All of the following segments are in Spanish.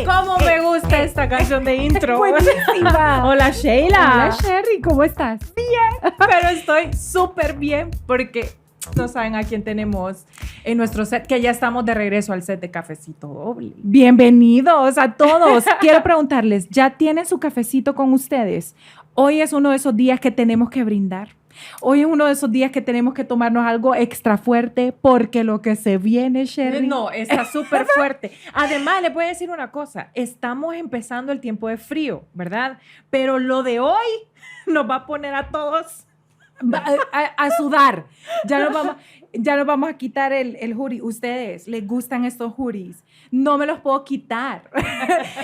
¿Cómo me gusta esta canción de intro? Buenísima. Hola, Sheila. Hola, Sherry, ¿cómo estás? Bien, pero estoy súper bien porque no saben a quién tenemos en nuestro set, que ya estamos de regreso al set de Cafecito Doble. Bienvenidos a todos. Quiero preguntarles, ¿ya tienen su cafecito con ustedes? Hoy es uno de esos días que tenemos que brindar. Hoy es uno de esos días que tenemos que tomarnos algo extra fuerte porque lo que se viene, Sherry. No, está súper fuerte. Además, les voy a decir una cosa. Estamos empezando el tiempo de frío, ¿verdad? Pero lo de hoy nos va a poner a todos a sudar. Ya nos vamos a quitar el hoodie. Ustedes les gustan estos hoodies. No me los puedo quitar.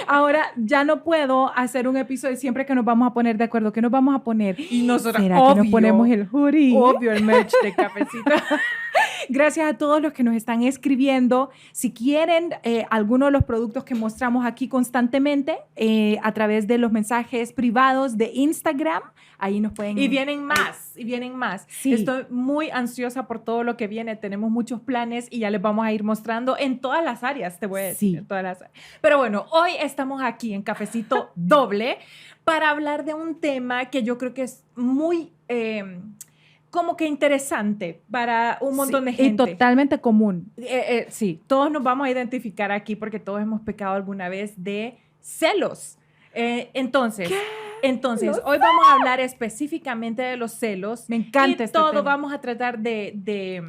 Ahora ya no puedo hacer un episodio siempre que nos vamos a poner de acuerdo. ¿Qué nos vamos a poner? y nosotros, ¿Será obvio, que nos ponemos el hoodie? obvio el merch de Cafecito. Gracias a todos los que nos están escribiendo. Si quieren alguno de los productos que mostramos aquí constantemente a través de los mensajes privados de Instagram, ahí nos pueden... Y vienen más. Sí. Estoy muy ansiosa por todo lo que viene. Tenemos muchos planes y ya les vamos a ir mostrando en todas las áreas, te voy a decir. Sí. En todas las áreas. Pero bueno, hoy estamos aquí en Cafecito Doble para hablar de un tema que yo creo que es muy... como que interesante para un montón de gente. Y totalmente común. Sí, todos nos vamos a identificar aquí porque todos hemos pecado alguna vez de celos. Entonces, hoy vamos a hablar específicamente de los celos. Me encanta y este todo tema. vamos a tratar de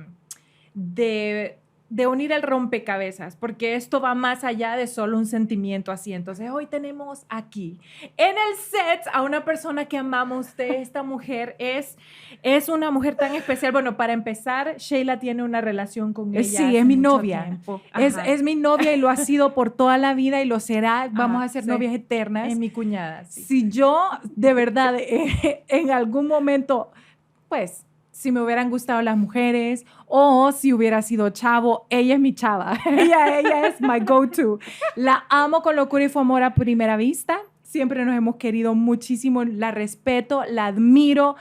unir el rompecabezas, porque esto va más allá de solo un sentimiento así. Entonces, hoy tenemos aquí en el set a una persona que amamos. Esta mujer es una mujer tan especial. Bueno, para empezar, Sheila tiene una relación con ella. Sí, hace es mi mucho novia. tiempo. Es mi novia y lo ha sido por toda la vida y lo será. Vamos a ser sí. novias eternas. Es mi cuñada. Sí. Si yo, de verdad, en algún momento, pues, si me hubieran gustado las mujeres o si hubiera sido chavo, ella es mi chava. ella es my go-to. La amo con locura y fue amor a primera vista. Siempre nos hemos querido muchísimo, la respeto, la admiro,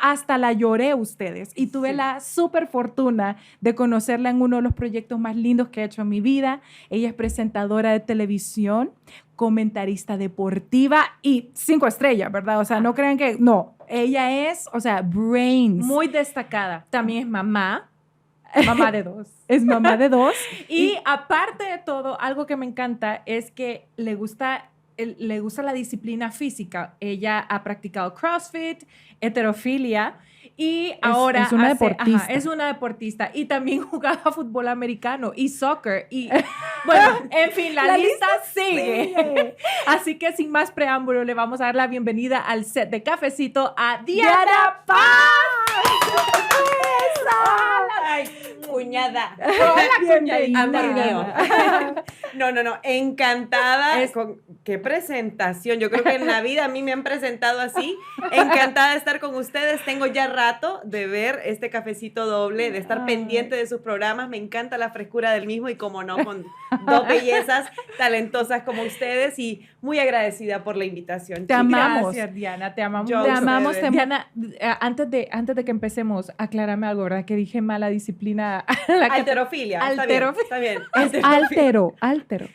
hasta la lloré ustedes. Y tuve la súper fortuna de conocerla en uno de los proyectos más lindos que he hecho en mi vida. Ella es presentadora de televisión, comentarista deportiva y 5 estrellas, ¿verdad? O sea, no crean que... No, ella es, o sea, brains. Muy destacada. También es mamá de 2. Es mamá de 2. Y aparte de todo, algo que me encanta es que le gusta la disciplina física. Ella ha practicado CrossFit, heterofilia y ahora es una deportista. Es una deportista y también jugaba fútbol americano y soccer y bueno, en fin, la lista sigue. Así que sin más preámbulo le vamos a dar la bienvenida al set de Cafecito a Diana Paz. Ay, cuñada. Hola, cuñadita. Amigo. No, encantada. Qué presentación. Yo creo que en la vida a mí me han presentado así. Encantada de estar con ustedes. Tengo ya rato de ver este Cafecito Doble, de estar pendiente de sus programas. Me encanta la frescura del mismo y como no, con dos bellezas talentosas como ustedes y muy agradecida por la invitación. Te amamos. Gracias, Diana, te amamos. Yo Te amamos. Diana, antes de que empecemos, aclárame algo, ¿verdad? Que dije mal la disciplina. Alterofilia. Alterofilia. Está bien. Es altero.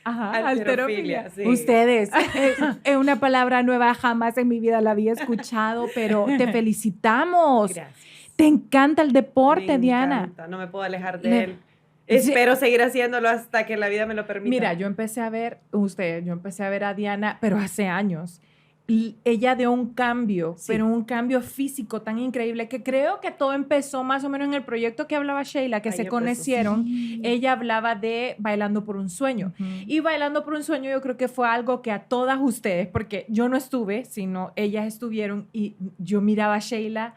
Ajá, Alterofilia, sí. Ustedes, es una palabra nueva, jamás en mi vida la había escuchado, pero te felicitamos. Gracias. Te encanta el deporte, Me Diana. encanta, no me puedo alejar de él. Espero seguir haciéndolo hasta que la vida me lo permita. Mira, yo empecé a ver a Diana, pero hace años. Y ella dio un cambio, pero un cambio físico tan increíble que creo que todo empezó más o menos en el proyecto que hablaba Sheila, que Ahí se empezó, conocieron. sí. Ella hablaba de Bailando por un Sueño. Y Bailando por un Sueño yo creo que fue algo que a todas ustedes, porque yo no estuve, sino ellas estuvieron y yo miraba a Sheila,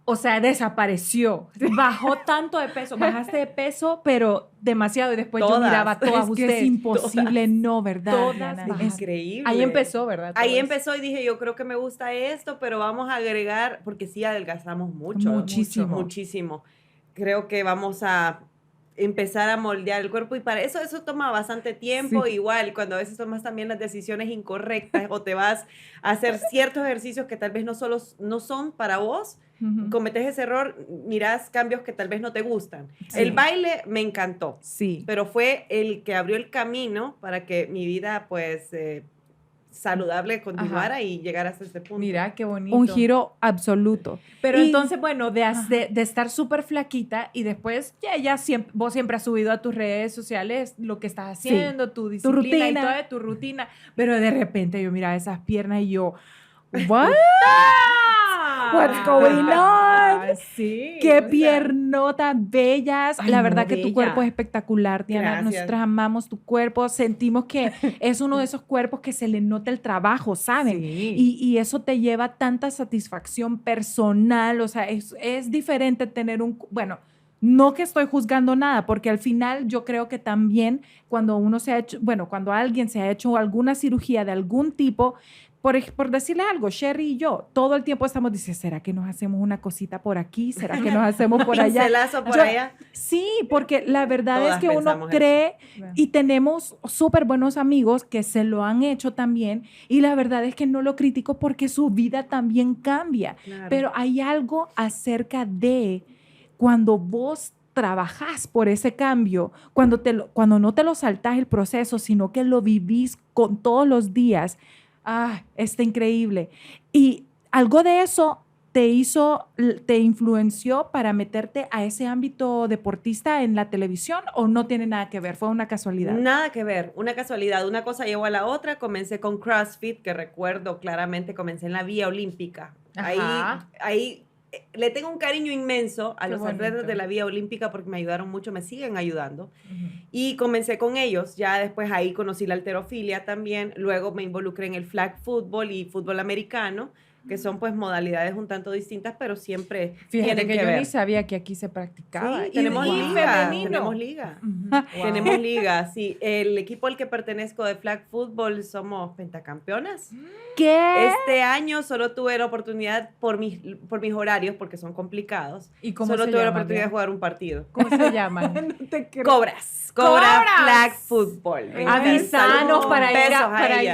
o sea, desapareció. Bajó tanto de peso, bajaste de peso, pero demasiado. Y después yo Todas. miraba a todas Es que ustedes. es imposible, no, ¿verdad? Todas Diana? bajaron. Increíble. Ahí empezó, ¿verdad? Ahí Todo empezó y dije, yo creo que me gusta esto, pero vamos a agregar, porque sí adelgazamos mucho. Muchísimo. Muchísimo. Creo que vamos a empezar a moldear el cuerpo y para eso toma bastante tiempo, Sí. igual cuando a veces tomas también las decisiones incorrectas o te vas a hacer ciertos ejercicios que tal vez no son para vos, cometes ese error, mirás cambios que tal vez no te gustan. Sí. El baile me encantó, Sí. pero fue el que abrió el camino para que mi vida pues saludable continuara y llegar hasta este punto. Mira, qué bonito. Un giro absoluto. Pero Y- entonces, bueno, de estar súper flaquita y después vos siempre has subido a tus redes sociales lo que estás haciendo, tu disciplina y rutina. toda tu rutina, pero de repente yo miraba esas piernas y yo, ¿what? What's going on? Sí. ¡Qué o sea, piernotas bellas! Ay, La no, verdad que tu bella. cuerpo es espectacular, Diana. Gracias. Nosotras amamos tu cuerpo. Sentimos que es uno de esos cuerpos que se le nota el trabajo, ¿saben? Sí. Y eso te lleva tanta satisfacción personal. O sea, es diferente tener bueno, no que estoy juzgando nada, porque al final yo creo que también cuando uno se ha hecho, bueno, cuando alguien se ha hecho alguna cirugía de algún tipo, por decirle algo, Sherry y yo, todo el tiempo estamos diciendo, ¿será que nos hacemos una cosita por aquí? ¿Será que nos hacemos por allá? Pincelazo por Yo- allá. Sí, porque la verdad Todas es que uno pensamos cree Bueno. y tenemos súper buenos amigos que se lo han hecho también y la verdad es que no lo critico porque su vida también cambia. Claro. Pero hay algo acerca de cuando vos trabajás por ese cambio, cuando no te lo saltás el proceso, sino que lo vivís con todos los días, está increíble. Y algo de eso te influenció para meterte a ese ámbito deportista en la televisión o no tiene nada que ver? ¿Fue una casualidad? Nada que ver, una casualidad. Una cosa llevó a la otra. Comencé con CrossFit, que recuerdo claramente, comencé en la vía olímpica. Ajá. Ahí le tengo un cariño inmenso a Qué los atletas bonito. de la vía olímpica porque me ayudaron mucho, me siguen ayudando. Ujú. Y comencé con ellos, ya después ahí conocí la halterofilia también, luego me involucré en el flag football y fútbol americano, que son pues modalidades un tanto distintas, pero siempre Fíjate tienen que que yo ver. ni sabía que aquí se practicaba. Sí, Y- tenemos y liga, femenino. tenemos liga. Ujú. Wow. Tenemos liga, sí. El equipo al que pertenezco de flag football somos pentacampeonas. ¿Qué? Este año solo tuve la oportunidad por mis horarios, porque son complicados. ¿Y cómo Solo se tuve la llama, oportunidad de Bea? jugar un partido. ¿Cómo se llaman? No te creo. Cobras. ¡Cobras! Flag football. Avisanos para ir, Besos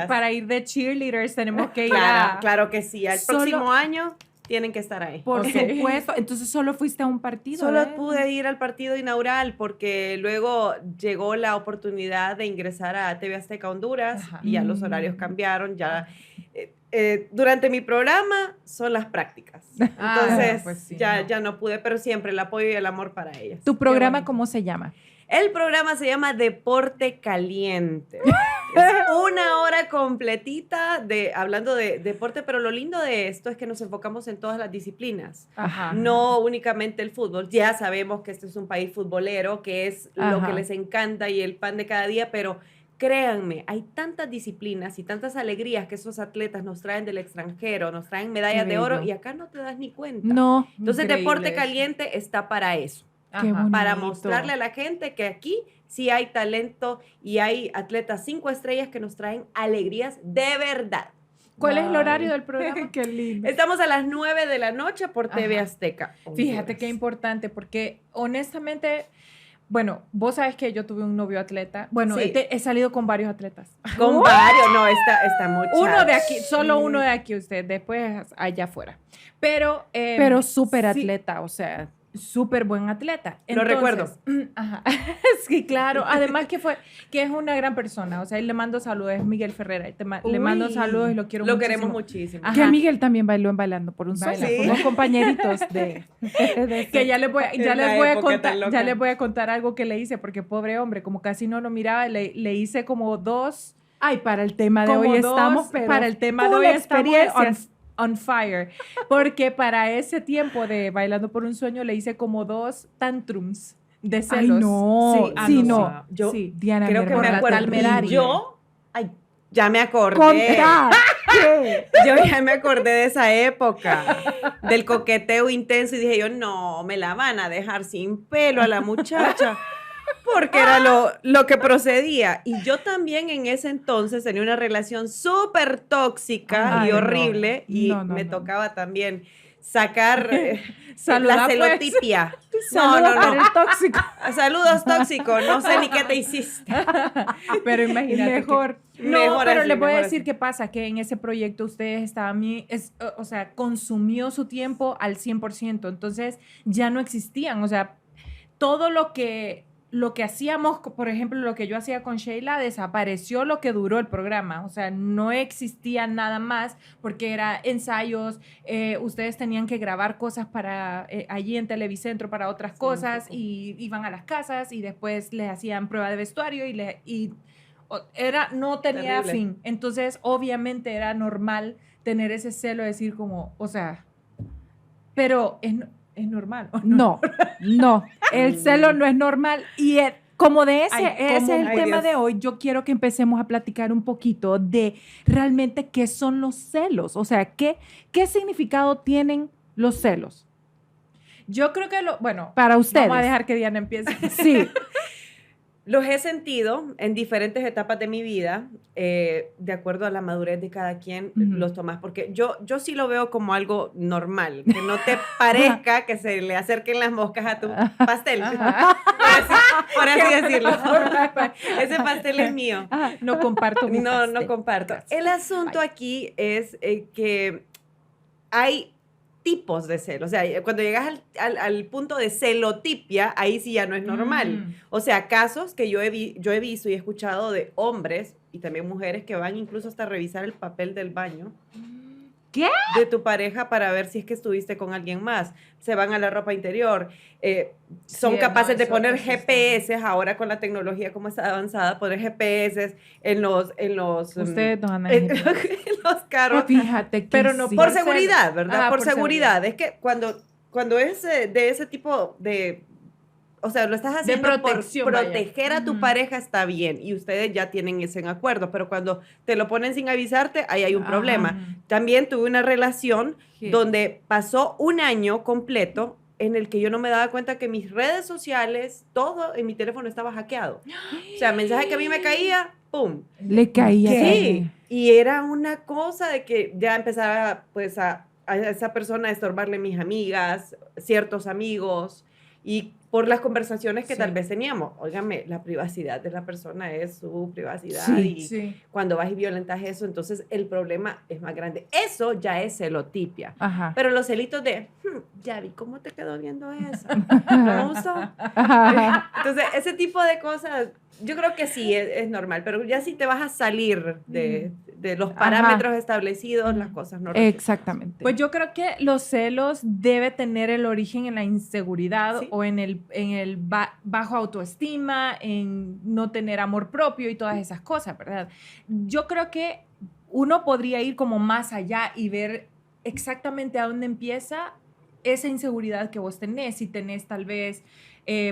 a- para ir de cheerleaders. Tenemos que ir Claro, a... claro que sí. Al Solo- próximo año tienen que estar ahí. Por Ok. supuesto. Entonces solo fuiste a un partido. Solo ¿eh? pude ir al partido inaugural porque luego llegó la oportunidad de ingresar a TV Azteca Honduras Ajá. y ya los horarios cambiaron. Ya durante mi programa son las prácticas. Ah, Entonces pues sí, ya, no. ya no pude, pero siempre el apoyo y el amor para ellas. ¿Tu programa bonito. cómo se llama? El programa se llama Deporte Caliente. Es una hora completita hablando de deporte, pero lo lindo de esto es que nos enfocamos en todas las disciplinas. Ajá. No únicamente el fútbol. Ya sabemos que este es un país futbolero, que es lo Ajá. que les encanta y el pan de cada día, pero créanme, hay tantas disciplinas y tantas alegrías que esos atletas nos traen del extranjero, nos traen medallas Qué de oro bello. y acá no te das ni cuenta. No. Entonces, Increíble Deporte eso. Caliente está para eso. Ajá. Qué bonito. Para mostrarle a la gente que aquí sí hay talento y hay atletas 5 estrellas que nos traen alegrías de verdad. ¿Cuál es el Ay. horario del programa? Qué lindo. Estamos a las 9 de la noche por TV Ajá. Azteca. Fíjate Honduras. qué importante, porque honestamente, bueno, vos sabes que yo tuve un novio atleta. Bueno, Sí. he salido con varios atletas. Con varios, no, está mucho. Uno de aquí, solo uno de aquí, usted, después allá afuera. Pero, Pero súper sí, atleta, o sea. súper buen atleta. Lo recuerdo. Ajá. Sí, claro. Además que es una gran persona. O sea, y le mando saludos, es Miguel Ferrera. Y le mando Uy, saludos y lo quiero Lo muchísimo. queremos muchísimo. Ajá. Que Miguel también bailó en Bailando por un Baila. Sueño. Sí. Fuimos compañeritos de Que ya les voy, En la época tan loca. ya les voy a contar algo que le hice, porque pobre hombre, como casi no lo miraba, le hice como dos. Ay, para el tema de como hoy dos- estamos, pero para el tema de full hoy estamos experiencias. on fire. Porque para ese tiempo de Bailando por un Sueño le hice como dos tantrums de Ay, celos. no. Sí, Sí, no. no. Yo Sí. Diana, creo mi que hermana. me la acuerdo. tal Y Merari. yo, ay, ya me acordé. Contá. ¿Qué? Yo ya me acordé de esa época, del coqueteo intenso y dije yo, no, me la van a dejar sin pelo a la muchacha, porque era lo que procedía. Y yo también en ese entonces tenía una relación súper tóxica Ay, y no. horrible y No, no, me no. tocaba también sacar Saluda, la pues. celotipia. Saludos para el tóxico. Saludos, tóxico. No sé ni qué te hiciste. Pero imagínate. Mejor. No, Mejor pero así, les voy a mejor decir así. qué pasa, que en ese proyecto ustedes estaban, o sea, consumió su tiempo al 100%, entonces ya no existían, o sea, todo lo que hacíamos, por ejemplo, lo que yo hacía con Sheila, desapareció lo que duró el programa, o sea, no existía nada más porque era ensayos, ustedes tenían que grabar cosas para allí en Televicentro para otras cosas y iban a las casas y después les hacían prueba de vestuario no tenía Terrible. fin. Entonces, obviamente era normal tener ese celo de decir como, o sea, pero es normal. ¿o No, no. El celo no es normal. Y como de ese, Ay, ese es el ay, tema Dios. de hoy, yo quiero que empecemos a platicar un poquito de realmente qué son los celos. O sea, qué significado tienen los celos Yo creo que bueno, para ustedes. vamos a dejar que Diana empiece. Sí. Los he sentido en diferentes etapas de mi vida, de acuerdo a la madurez de cada quien, Ujú. los tomas, porque yo sí lo veo como algo normal, que no te parezca que se le acerquen las moscas a tu pastel, por así decirlo. Ese pastel es mío. No comparto mi No pastel. comparto. Gracias. El asunto Bye. aquí es que hay tipos de celo. O sea, cuando llegas al punto de celotipia, ahí sí ya no es normal. Mm. O sea, casos que yo he visto y he escuchado de hombres y también mujeres que van incluso hasta revisar el papel del baño. ¿Qué? De tu pareja para ver si es que estuviste con alguien más. Se van a la ropa interior. Son Sí, capaces no, de eso poner está- GPS, ahora con la tecnología como está avanzada, poner GPS en los Ustedes no andan en, en en los carros. Fíjate que Pero no sí. Por Por ser- seguridad, ¿verdad? Ajá, por por seguridad. Es que cuando es de ese tipo de... O sea, lo estás haciendo protección, por vaya. proteger a tu Ujú. pareja, está bien. Y ustedes ya tienen ese en acuerdo. Pero cuando te lo ponen sin avisarte, ahí hay un Ajá. problema. También tuve una relación Sí. donde pasó un año completo en el que yo no me daba cuenta que mis redes sociales, todo en mi teléfono estaba hackeado. O sea, mensaje que a mí me caía, ¡pum! Le caía. Sí, y era una cosa de que ya empezaba pues a esa persona a estorbarle mis amigas, ciertos amigos, y por las conversaciones que Sí. tal vez teníamos. Óigame, la privacidad de la persona es su privacidad Sí, y Sí. cuando vas y violentas eso, entonces el problema es más grande. Eso ya es celotipia. Ajá. Pero los celitos de, ya vi cómo te quedó viendo eso. No me gustó. Ajá. Entonces, ese tipo de cosas, yo creo que sí es normal, pero ya si te vas a salir de los parámetros establecidos, las cosas no resultan. Exactamente. Pues yo creo que los celos debe tener el origen en la inseguridad Sí. o en el bajo autoestima, en no tener amor propio y todas esas cosas, ¿verdad? Yo creo que uno podría ir como más allá y ver exactamente a dónde empieza esa inseguridad que vos tenés, si tenés tal vez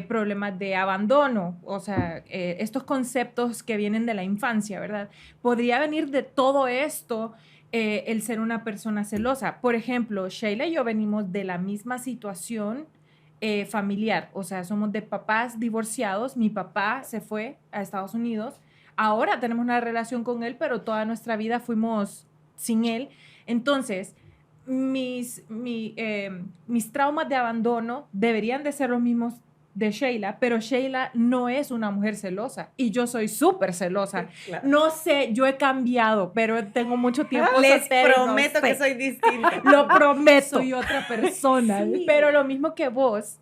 problemas de abandono, o sea, estos conceptos que vienen de la infancia, ¿verdad? Podría venir de todo esto el ser una persona celosa. Por ejemplo, Sheila y yo venimos de la misma situación familiar, o sea, somos de papás divorciados, mi papá se fue a Estados Unidos, ahora tenemos una relación con él, pero toda nuestra vida fuimos sin él. Entonces, mis traumas de abandono deberían de ser los mismos de Sheila, pero Sheila no es una mujer celosa y yo soy súper celosa. Claro. No sé, yo he cambiado, pero tengo mucho tiempo Les soltera y no prometo sé. que soy distinta. Lo prometo. Soy otra persona. Sí. Pero lo mismo que vos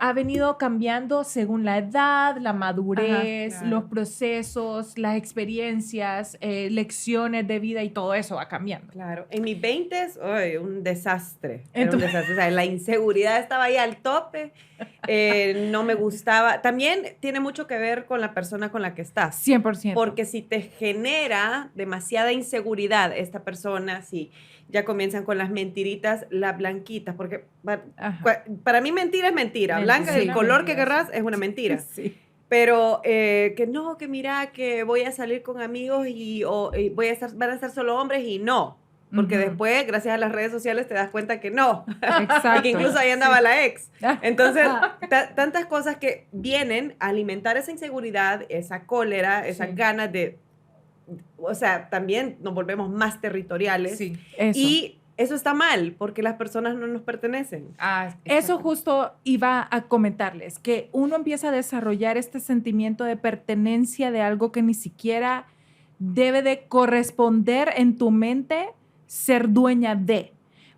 ha venido cambiando según la edad, la madurez, Ajá, claro. los procesos, las experiencias, lecciones de vida y todo eso va cambiando. Claro, en mis 20s, ¡ay! Un desastre. Era un Entonces- desastre. O sea, la inseguridad estaba ahí al tope, no me gustaba. También tiene mucho que ver con la persona con la que estás. 100%. Porque si te genera demasiada inseguridad esta persona, si ya comienzan con las mentiritas, las blanquitas, porque Ajá. para mí mentira es mentira. Blanca, Sí, el color que mentira, querrás, es una mentira. Sí. Pero que no, que mira, que voy a salir con amigos y van a estar solo hombres y no. Porque Ujú. después, gracias a las redes sociales, te das cuenta que no. Exacto. Y que incluso ahí andaba la ex. Ah. Entonces, tantas cosas que vienen a alimentar esa inseguridad, esa cólera, esas Sí. ganas de... O sea, también nos volvemos más territoriales. Sí. Eso. Y eso está mal, porque las personas no nos pertenecen. Eso justo iba a comentarles, que uno empieza a desarrollar este sentimiento de pertenencia de algo que ni siquiera debe de corresponder en tu mente ser dueña de,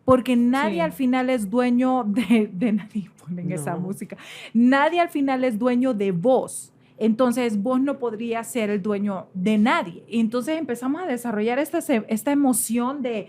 porque nadie al final es dueño de nadie, ponen esa música, nadie al final es dueño de vos. Entonces, vos no podrías ser el dueño de nadie. Y entonces empezamos a desarrollar esta emoción de,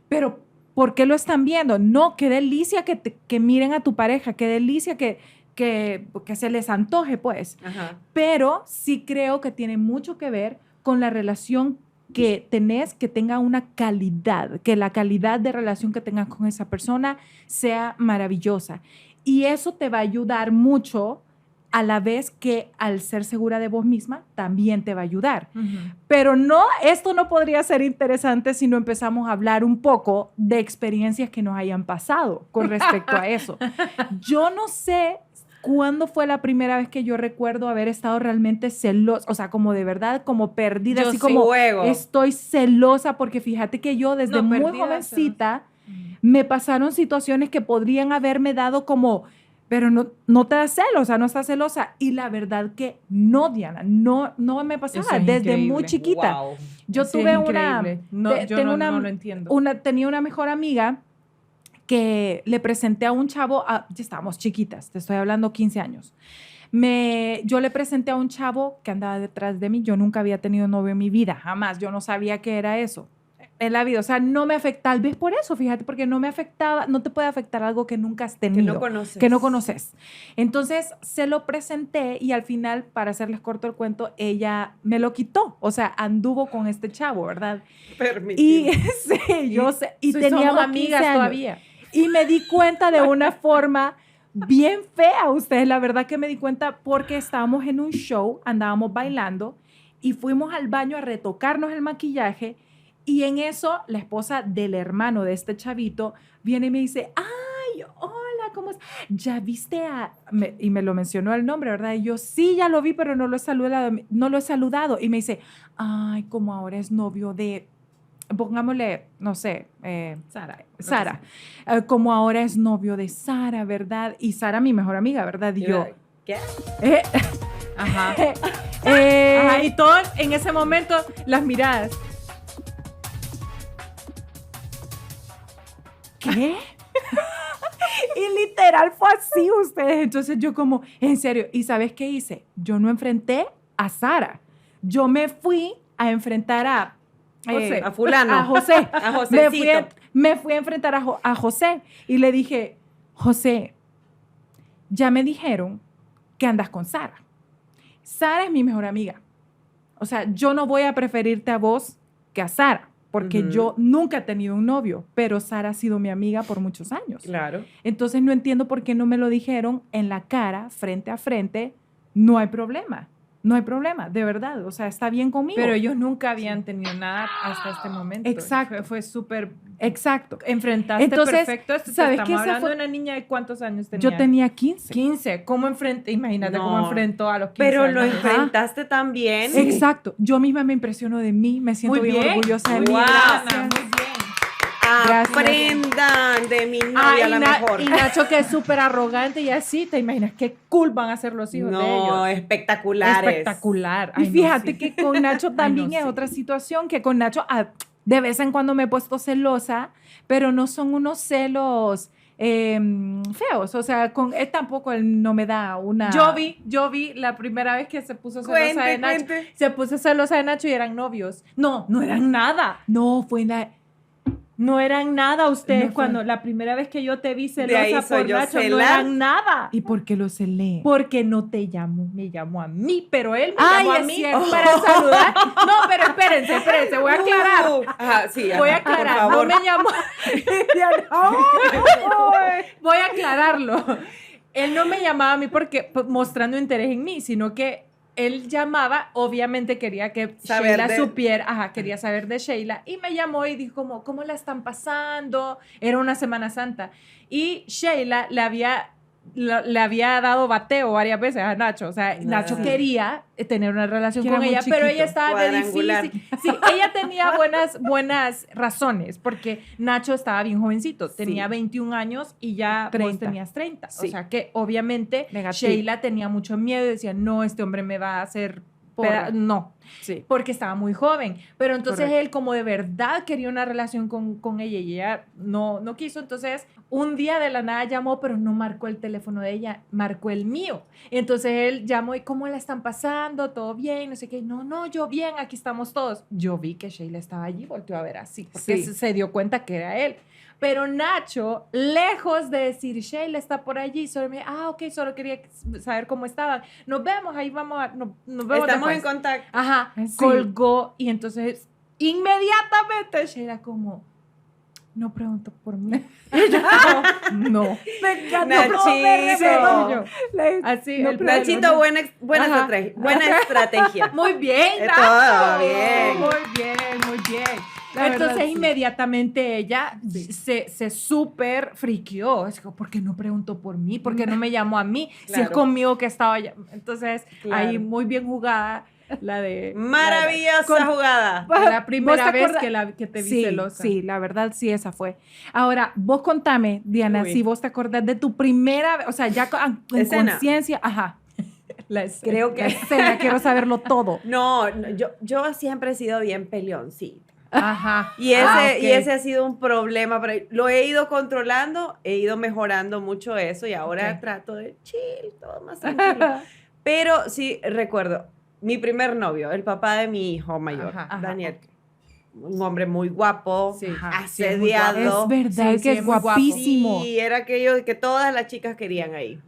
pero ¿por qué lo están viendo? No, qué delicia que miren a tu pareja, qué delicia que se les antoje, pues. Ajá. Pero sí creo que tiene mucho que ver con la relación que tenés, que tenga una calidad, que la calidad de relación que tengas con esa persona sea maravillosa. Y eso te va a ayudar mucho, a la vez que al ser segura de vos misma, también te va a ayudar. Pero no, esto no podría ser interesante si no empezamos a hablar un poco de experiencias que nos hayan pasado con respecto a eso. Yo no sé cuándo fue la primera vez que yo recuerdo haber estado realmente celosa, o sea, como de verdad, como perdida, Yo así sí, como juego. estoy celosa, porque fíjate que yo desde muy perdida, jovencita me pasaron situaciones que podrían haberme dado como, pero no te da celos, o sea, no estás celosa. Y la verdad que no, Diana, no me pasaba Eso es desde increíble. muy chiquita. Wow. Yo Sí, es tuve increíble. No lo entiendo. tenía una mejor amiga que le presenté a un chavo, ya estábamos chiquitas, te estoy hablando 15 años. Yo le presenté a un chavo que andaba detrás de mí. Yo nunca había tenido novio en mi vida, jamás. Yo no sabía qué era eso en la vida. O sea, no me afecta, tal vez por eso, fíjate, porque no me afectaba, no te puede afectar algo que nunca has tenido. Que no conoces. Entonces, se lo presenté y al final, para hacerles corto el cuento, ella me lo quitó. O sea, anduvo con este chavo, ¿verdad? Permitido. Y sí, yo sé. Y Somos teníamos amigas 15 años. todavía. Y me di cuenta de una forma bien fea, ustedes, la verdad que me di cuenta porque estábamos en un show, andábamos bailando y fuimos al baño a retocarnos el maquillaje y en eso la esposa del hermano de este chavito viene y me dice, ay, hola, ¿cómo es? ¿Ya viste y me lo mencionó el nombre, ¿verdad? Y yo, sí, ya lo vi, pero no lo he saludado. Y me dice, ay, como ahora es novio de... Pongámosle, no sé, Sara. Como ahora es novio de Sara, ¿verdad? Y Sara, mi mejor amiga, ¿verdad? Y yo, ¿qué? Ajá. Ajá. Y todo en ese momento, las miradas. ¿qué? Y literal fue así ustedes. Entonces yo como, en serio. ¿Y sabes qué hice? Yo no enfrenté a Sara. Yo me fui a enfrentar a José, a fulano. A José. A Josecito. Me fui a enfrentar a José y le dije, José, ya me dijeron que andas con Sara. Sara es mi mejor amiga. O sea, yo no voy a preferirte a vos que a Sara, porque yo nunca he tenido un novio, pero Sara ha sido mi amiga por muchos años. Claro. Entonces no entiendo por qué no me lo dijeron en la cara, frente a frente. No hay problema. No hay problema, de verdad. O sea, está bien conmigo. Pero ellos nunca habían tenido nada hasta este momento. Exacto. Fue súper... Exacto. Enfrentaste Entonces, perfecto. ¿sabes qué? Estamos hablando de una niña de ¿cuántos años tenía? Yo tenía 15. 15. ¿Cómo enfrenté? Imagínate cómo enfrentó a los 15 Pero años. lo enfrentaste también. Sí. Exacto. Yo misma me impresiono de mí. Me siento Muy bien orgullosa de mí. Wow. Gracias. Muy bien. Aprendan de mi novia, la mejor. Y Nacho, que es súper arrogante y así, ¿te imaginas qué cool van a ser los hijos de ellos? No, espectaculares. Espectacular. Y Ay, no, fíjate sí. que con Nacho también no, es sí. otra situación, que con Nacho de vez en cuando me he puesto celosa, pero no son unos celos feos. O sea, con él tampoco él no me da una... Yo vi la primera vez que se puso celosa de Nacho. Se puso celosa de Nacho y eran novios. No eran nada. No, fue No eran nada ustedes No fue. cuando la primera vez que yo te vi De ahí celosa soy por yo Nacho, no celar. eran nada. ¿Y por qué lo celé? Porque no te llamó, me llamó a mí, pero él me Ay, llamó a es mí cierto. para saludar. No, pero espérense, voy a aclarar. Ajá, sí, Voy a ajá, por aclarar, no favor. me llamó. Voy a aclararlo. Él no me llamaba a mí porque mostrando interés en mí, sino que él llamaba, obviamente quería que Saber Sheila de- supiera, quería saber de Sheila, y me llamó y dijo ¿cómo la están pasando? Era una Semana Santa. Y Sheila le había le había dado bateo varias veces a Nacho. O sea, Nacho quería tener una relación con ella, pero ella estaba de difícil. Sí, ella tenía buenas razones, porque Nacho estaba bien jovencito. Tenía 21 años y ya 30. Vos tenías 30. Sí. O sea, que obviamente Sheila tenía mucho miedo y decía, no, este hombre me va a hacer... No, porque estaba muy joven. Pero entonces él como de verdad quería una relación con ella y ella no quiso. Entonces un día de la nada llamó, pero no marcó el teléfono de ella, marcó el mío. Entonces él llamó y ¿cómo la están pasando? ¿Todo bien? No sé qué. No, yo bien, aquí estamos todos. Yo vi que Sheila estaba allí, volteó a ver así, porque se dio cuenta que era él. Pero Nacho, lejos de decir, Sheila está por allí, solo me ok, solo quería saber cómo estaban. Nos vemos, ahí vamos nos vemos Estamos después. en contacto. Ajá, colgó y entonces inmediatamente Sheila como, no pregunto por mí. Y yo, no. Me encanta. Nachito. Así, Nachito, buena estrategia. Muy bien, Nacho. Todo bien. Muy bien. Entonces inmediatamente ella se súper friqueó. Es como, ¿por qué no preguntó por mí? ¿Por qué no me llamó a mí? Claro. Si es conmigo que estaba allá. Entonces, ahí muy bien jugada la de... Maravillosa jugada. La primera vez que te vi celosa. Sí, la verdad sí, esa fue. Ahora, vos contame, Diana, si vos te acordás de tu primera vez, o sea, ya en conciencia, Creo que... La escena, quiero saberlo todo. No, yo siempre he sido bien peleoncita. Ajá. Y ese ha sido un problema, pero lo he ido controlando, he ido mejorando mucho eso y ahora trato de chill, todo más tranquilo. Pero sí, recuerdo, mi primer novio, el papá de mi hijo mayor, Daniel, un hombre muy guapo, asediado. Es verdad que es guapísimo. Y era aquello de que todas las chicas querían ahí.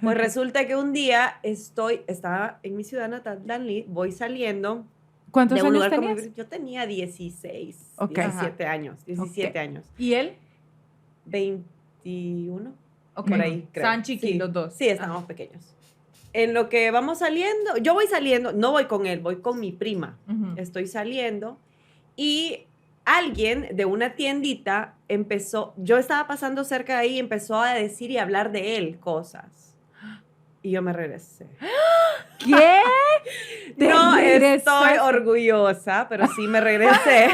Pues resulta que un día estaba en mi ciudad natal, Danlí, voy saliendo. ¿Cuántos años tenías? Yo tenía 16, 17 años. ¿Y él? 21, por ahí, creo. Estaban chiquitos los dos. Sí, estábamos pequeños. En lo que vamos saliendo, yo voy saliendo, no voy con él, voy con mi prima. Estoy saliendo y alguien de una tiendita yo estaba pasando cerca de ahí y empezó a decir y hablar de él cosas. Y yo me regresé. ¿Qué? No estoy orgullosa, pero sí me regresé.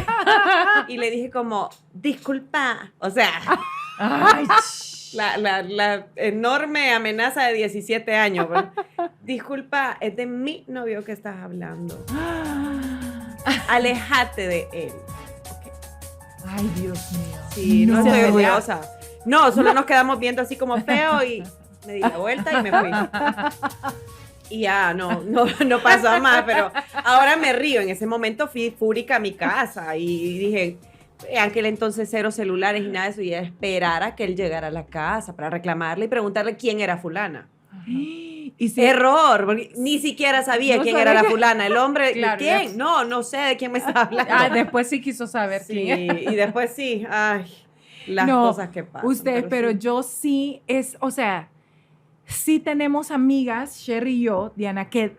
Y le dije como, disculpa. O sea, la enorme amenaza de 17 años. Pero, disculpa, es de mi novio que estás hablando. Aléjate de él. Ay, Dios mío. Sí, no estoy orgullosa. No, solo nos quedamos viendo así como feo y me di la vuelta y me fui. Y ya, no pasó más, pero ahora me río. En ese momento fui fúrica a mi casa y dije, en aquel entonces 0 celulares y nada de eso, y esperar a que él llegara a la casa para reclamarle y preguntarle quién era fulana. ¿Y si Error, porque ni siquiera sabía quién era la fulana. El hombre, claro, ¿quién? No sé de quién me está hablando. Después sí quiso saber quién. Y después sí, las cosas que pasan. Ustedes, pero yo sí sí tenemos amigas, Sherry y yo, Diana, que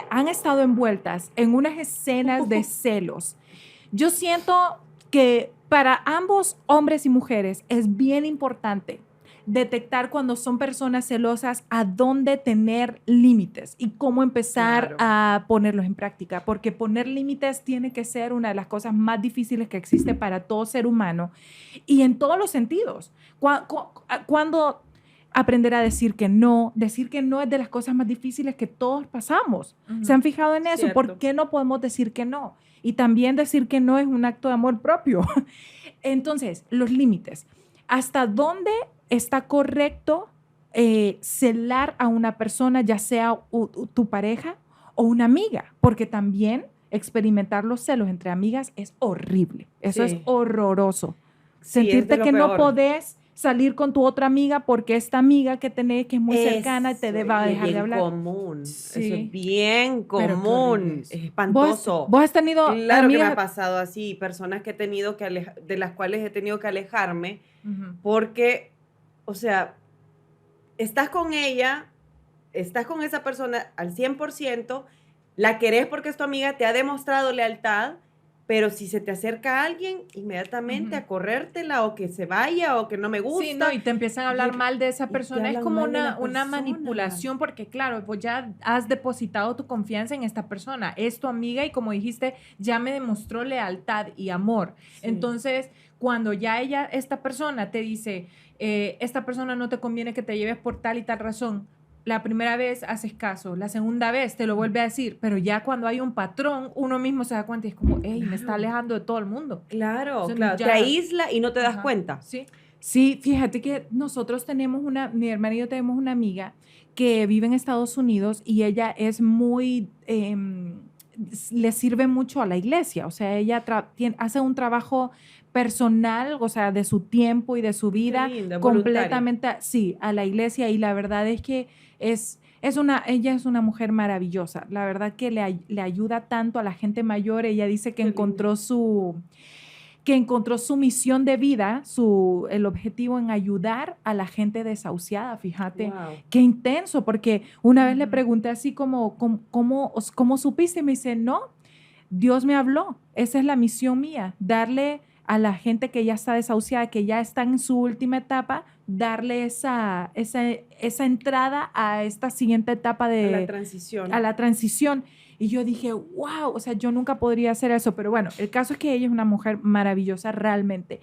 han estado envueltas en unas escenas de celos. Yo siento que para ambos hombres y mujeres es bien importante detectar cuando son personas celosas a dónde tener límites y cómo empezar a ponerlos en práctica, porque poner límites tiene que ser una de las cosas más difíciles que existe para todo ser humano y en todos los sentidos. Cuando aprender a decir que no es de las cosas más difíciles que todos pasamos. ¿Se han fijado en eso? Cierto. ¿Por qué no podemos decir que no? Y también decir que no es un acto de amor propio. Entonces, los límites. ¿Hasta dónde está correcto celar a una persona, ya sea tu pareja o una amiga? Porque también experimentar los celos entre amigas es horrible. Eso es horroroso. Sentirte que no podés salir con tu otra amiga porque esta amiga que tenés, que es muy cercana, te va a dejar de hablar. Común. Sí. Eso es bien común. Es espantoso. ¿Vos has tenido Claro amigas? Que me ha pasado así. Personas que he tenido de las cuales he tenido que alejarme porque, o sea, estás con ella, estás con esa persona al 100%, la querés porque es tu amiga, te ha demostrado lealtad, pero si se te acerca alguien, inmediatamente a corrértela o que se vaya o que no me gusta. Sí, no, y te empiezan a hablar mal de esa persona. Es como una persona. manipulación porque, claro, pues ya has depositado tu confianza en esta persona. Es tu amiga y, como dijiste, ya me demostró lealtad y amor. Sí. Entonces, cuando ya esta persona te dice, esta persona no te conviene que te lleves por tal y tal razón, la primera vez haces caso, la segunda vez te lo vuelve a decir, pero ya cuando hay un patrón, uno mismo se da cuenta y es como, hey, me está alejando de todo el mundo. Claro, claro. Ya, te aísla y no te das cuenta. Sí. Sí, fíjate que nosotros tenemos mi hermana y yo tenemos una amiga que vive en Estados Unidos y ella es muy, le sirve mucho a la iglesia, o sea, ella hace un trabajo personal, o sea, de su tiempo y de su vida, linda, completamente, sí, a la iglesia, y la verdad es que ella es una mujer maravillosa, la verdad que le ayuda tanto a la gente mayor. Ella dice que encontró su misión de vida, el objetivo en ayudar a la gente desahuciada, fíjate. Wow. Qué intenso, porque una vez le pregunté así como, ¿cómo supiste? Y me dice, no, Dios me habló, esa es la misión mía, darle a la gente que ya está desahuciada, que ya está en su última etapa, darle esa entrada a esta siguiente etapa de... A la transición. Y yo dije, wow, o sea, yo nunca podría hacer eso. Pero bueno, el caso es que ella es una mujer maravillosa realmente.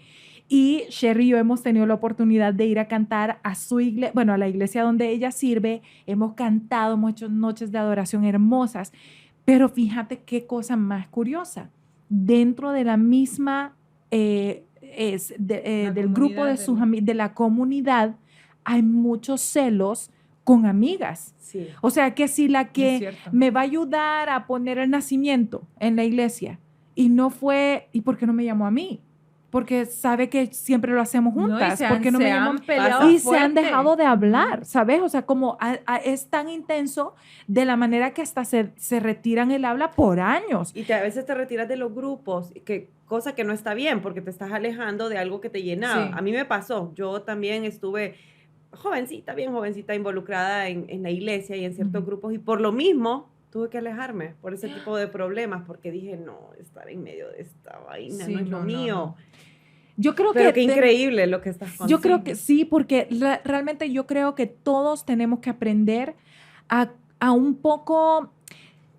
Y Sherry y yo hemos tenido la oportunidad de ir a cantar a su iglesia, bueno, a la iglesia donde ella sirve. Hemos cantado muchas noches de adoración hermosas. Pero fíjate qué cosa más curiosa. Dentro de la misma, del grupo de la comunidad, hay muchos celos con amigas. Sí. O sea, que si la que me va a ayudar a poner el nacimiento en la iglesia y no fue, ¿y por qué no me llamó a mí? Porque sabe que siempre lo hacemos juntas. No, porque no me llamó? Y se han dejado de hablar, ¿sabes? O sea, como es tan intenso de la manera que hasta se retiran el habla por años. Y a veces te retiras de los grupos, cosa que no está bien porque te estás alejando de algo que te llenaba. Sí. A mí me pasó. Yo también estuve bien jovencita, involucrada en la iglesia y en ciertos grupos, y por lo mismo tuve que alejarme por ese tipo de problemas, porque dije, no, estar en medio de esta vaina no es lo mío. No. Yo creo Pero qué increíble lo que estás contando. Yo creo que sí, porque realmente yo creo que todos tenemos que aprender a un poco,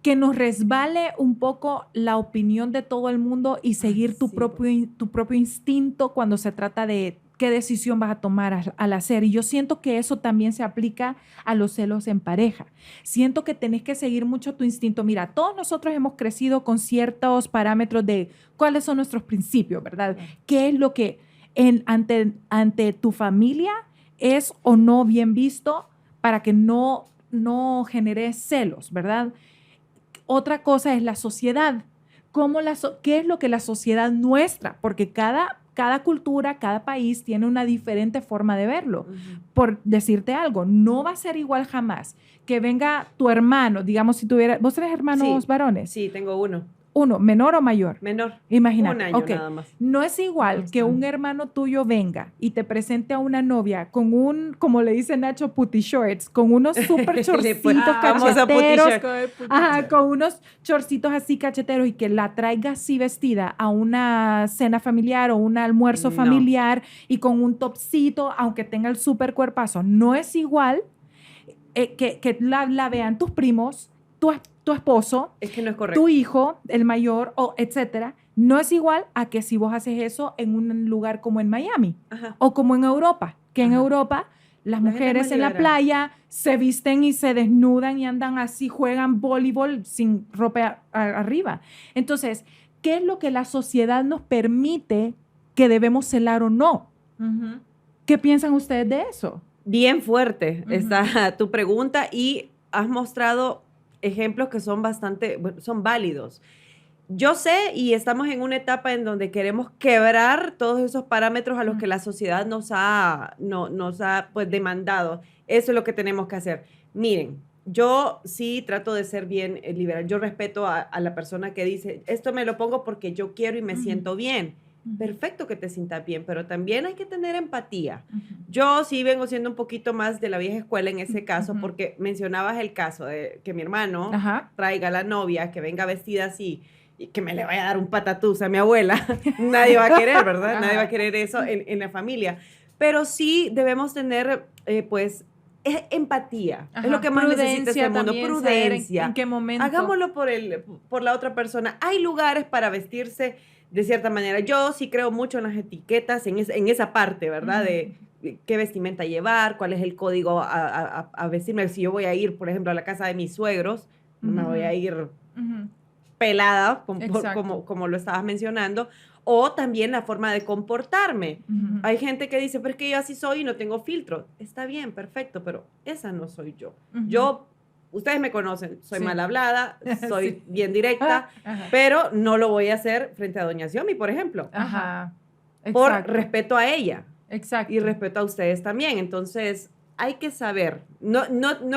que nos resbale un poco la opinión de todo el mundo y seguir tu propio instinto cuando se trata de qué decisión vas a tomar al hacer. Y yo siento que eso también se aplica a los celos en pareja. Siento que tenés que seguir mucho tu instinto. Mira, todos nosotros hemos crecido con ciertos parámetros de cuáles son nuestros principios, ¿verdad? ¿Qué es lo que ante tu familia es o no bien visto para que no generes celos, ¿verdad? Otra cosa es la sociedad. ¿Qué es lo que la sociedad nuestra? Porque cada cultura, cada país tiene una diferente forma de verlo. Por decirte algo, no va a ser igual jamás que venga tu hermano, digamos, ¿vos tenés hermanos varones? Sí, tengo uno. ¿Uno, menor o mayor? Menor. Imagínate. Un año nada más. No es igual que un hermano tuyo venga y te presente a una novia con como le dice Nacho, putty shorts, con unos súper chorcitos cacheteros. Con unos chorcitos así cacheteros, y que la traiga así vestida a una cena familiar o un almuerzo familiar y con un topcito, aunque tenga el súper cuerpazo. No es igual que la vean tus primos, tu esposo, es que no es correcto, tu hijo, el mayor, o etcétera. No es igual a que si vos haces eso en un lugar como en Miami o como en Europa, que en Europa las mujeres en la playa se visten y se desnudan y andan así, juegan voleibol sin ropa arriba. Entonces, ¿qué es lo que la sociedad nos permite que debemos celar o no? ¿Qué piensan ustedes de eso? Bien fuerte está tu pregunta, y has mostrado ejemplos que son son válidos. Yo sé, y estamos en una etapa en donde queremos quebrar todos esos parámetros a los que la sociedad nos ha pues demandado. Eso es lo que tenemos que hacer. Miren, yo sí trato de ser bien liberal. Yo respeto a la persona que dice, esto me lo pongo porque yo quiero y me siento bien. Perfecto que te sientas bien, pero también hay que tener empatía. Yo sí vengo siendo un poquito más de la vieja escuela en ese caso, porque mencionabas el caso de que mi hermano traiga a la novia, que venga vestida así. y que me le vaya a dar un patatús a mi abuela. Nadie va a querer, ¿verdad? Nadie va a querer eso en la familia. Pero sí debemos tener, pues, empatía. Ajá. Es lo que más necesita este mundo. También, Prudencia. en qué momento. Hagámoslo por la otra persona. Hay lugares para vestirse de cierta manera. Yo sí creo mucho en las etiquetas, en esa parte, ¿verdad? De qué vestimenta llevar, cuál es el código a vestirme. Si yo voy a ir, por ejemplo, a la casa de mis suegros, me voy a ir pelada, como lo estabas mencionando, o también la forma de comportarme. Hay gente que dice, pero es que yo así soy y no tengo filtro. Está bien, perfecto, pero esa no soy yo. Yo, ustedes me conocen, soy mal hablada, soy bien directa, pero no lo voy a hacer frente a doña Xiomi, por ejemplo. Por respeto a ella. Exacto. Y respeto a ustedes también. Entonces, hay que saber. No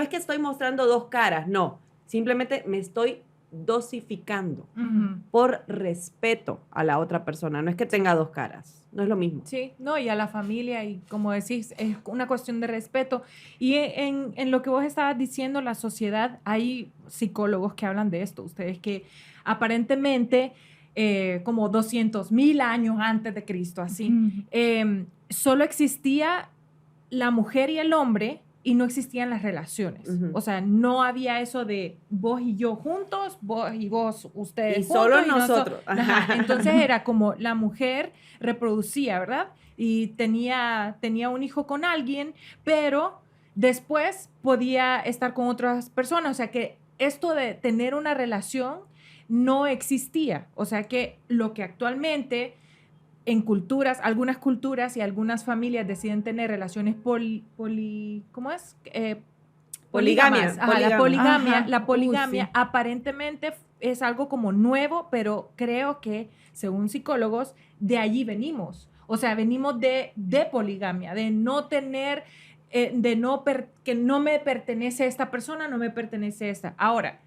es que estoy mostrando dos caras, no. Simplemente me estoy dosificando por respeto a la otra persona. No es que tenga dos caras, no es lo mismo. Sí, no, y a la familia, y como decís, es una cuestión de respeto. Y en lo que vos estabas diciendo, la sociedad, hay psicólogos que hablan de esto, ustedes que aparentemente, como 200,000 años antes de Cristo, así, solo existía la mujer y el hombre, y no existían las relaciones. O sea, no había eso de vos y yo juntos, vos y vos, ustedes y juntos. Solo nosotros. Entonces era como la mujer reproducía, ¿verdad? Y tenía un hijo con alguien, pero después podía estar con otras personas. O sea, que esto de tener una relación no existía. O sea, que lo que actualmente en culturas, algunas culturas y algunas familias deciden tener relaciones ¿cómo es? Poligamia. La poligamia sí. aparentemente es algo como nuevo, pero creo que, según psicólogos, de allí venimos. O sea, venimos de poligamia, de no tener, que no me pertenece esta persona, no me pertenece esta. Ahora,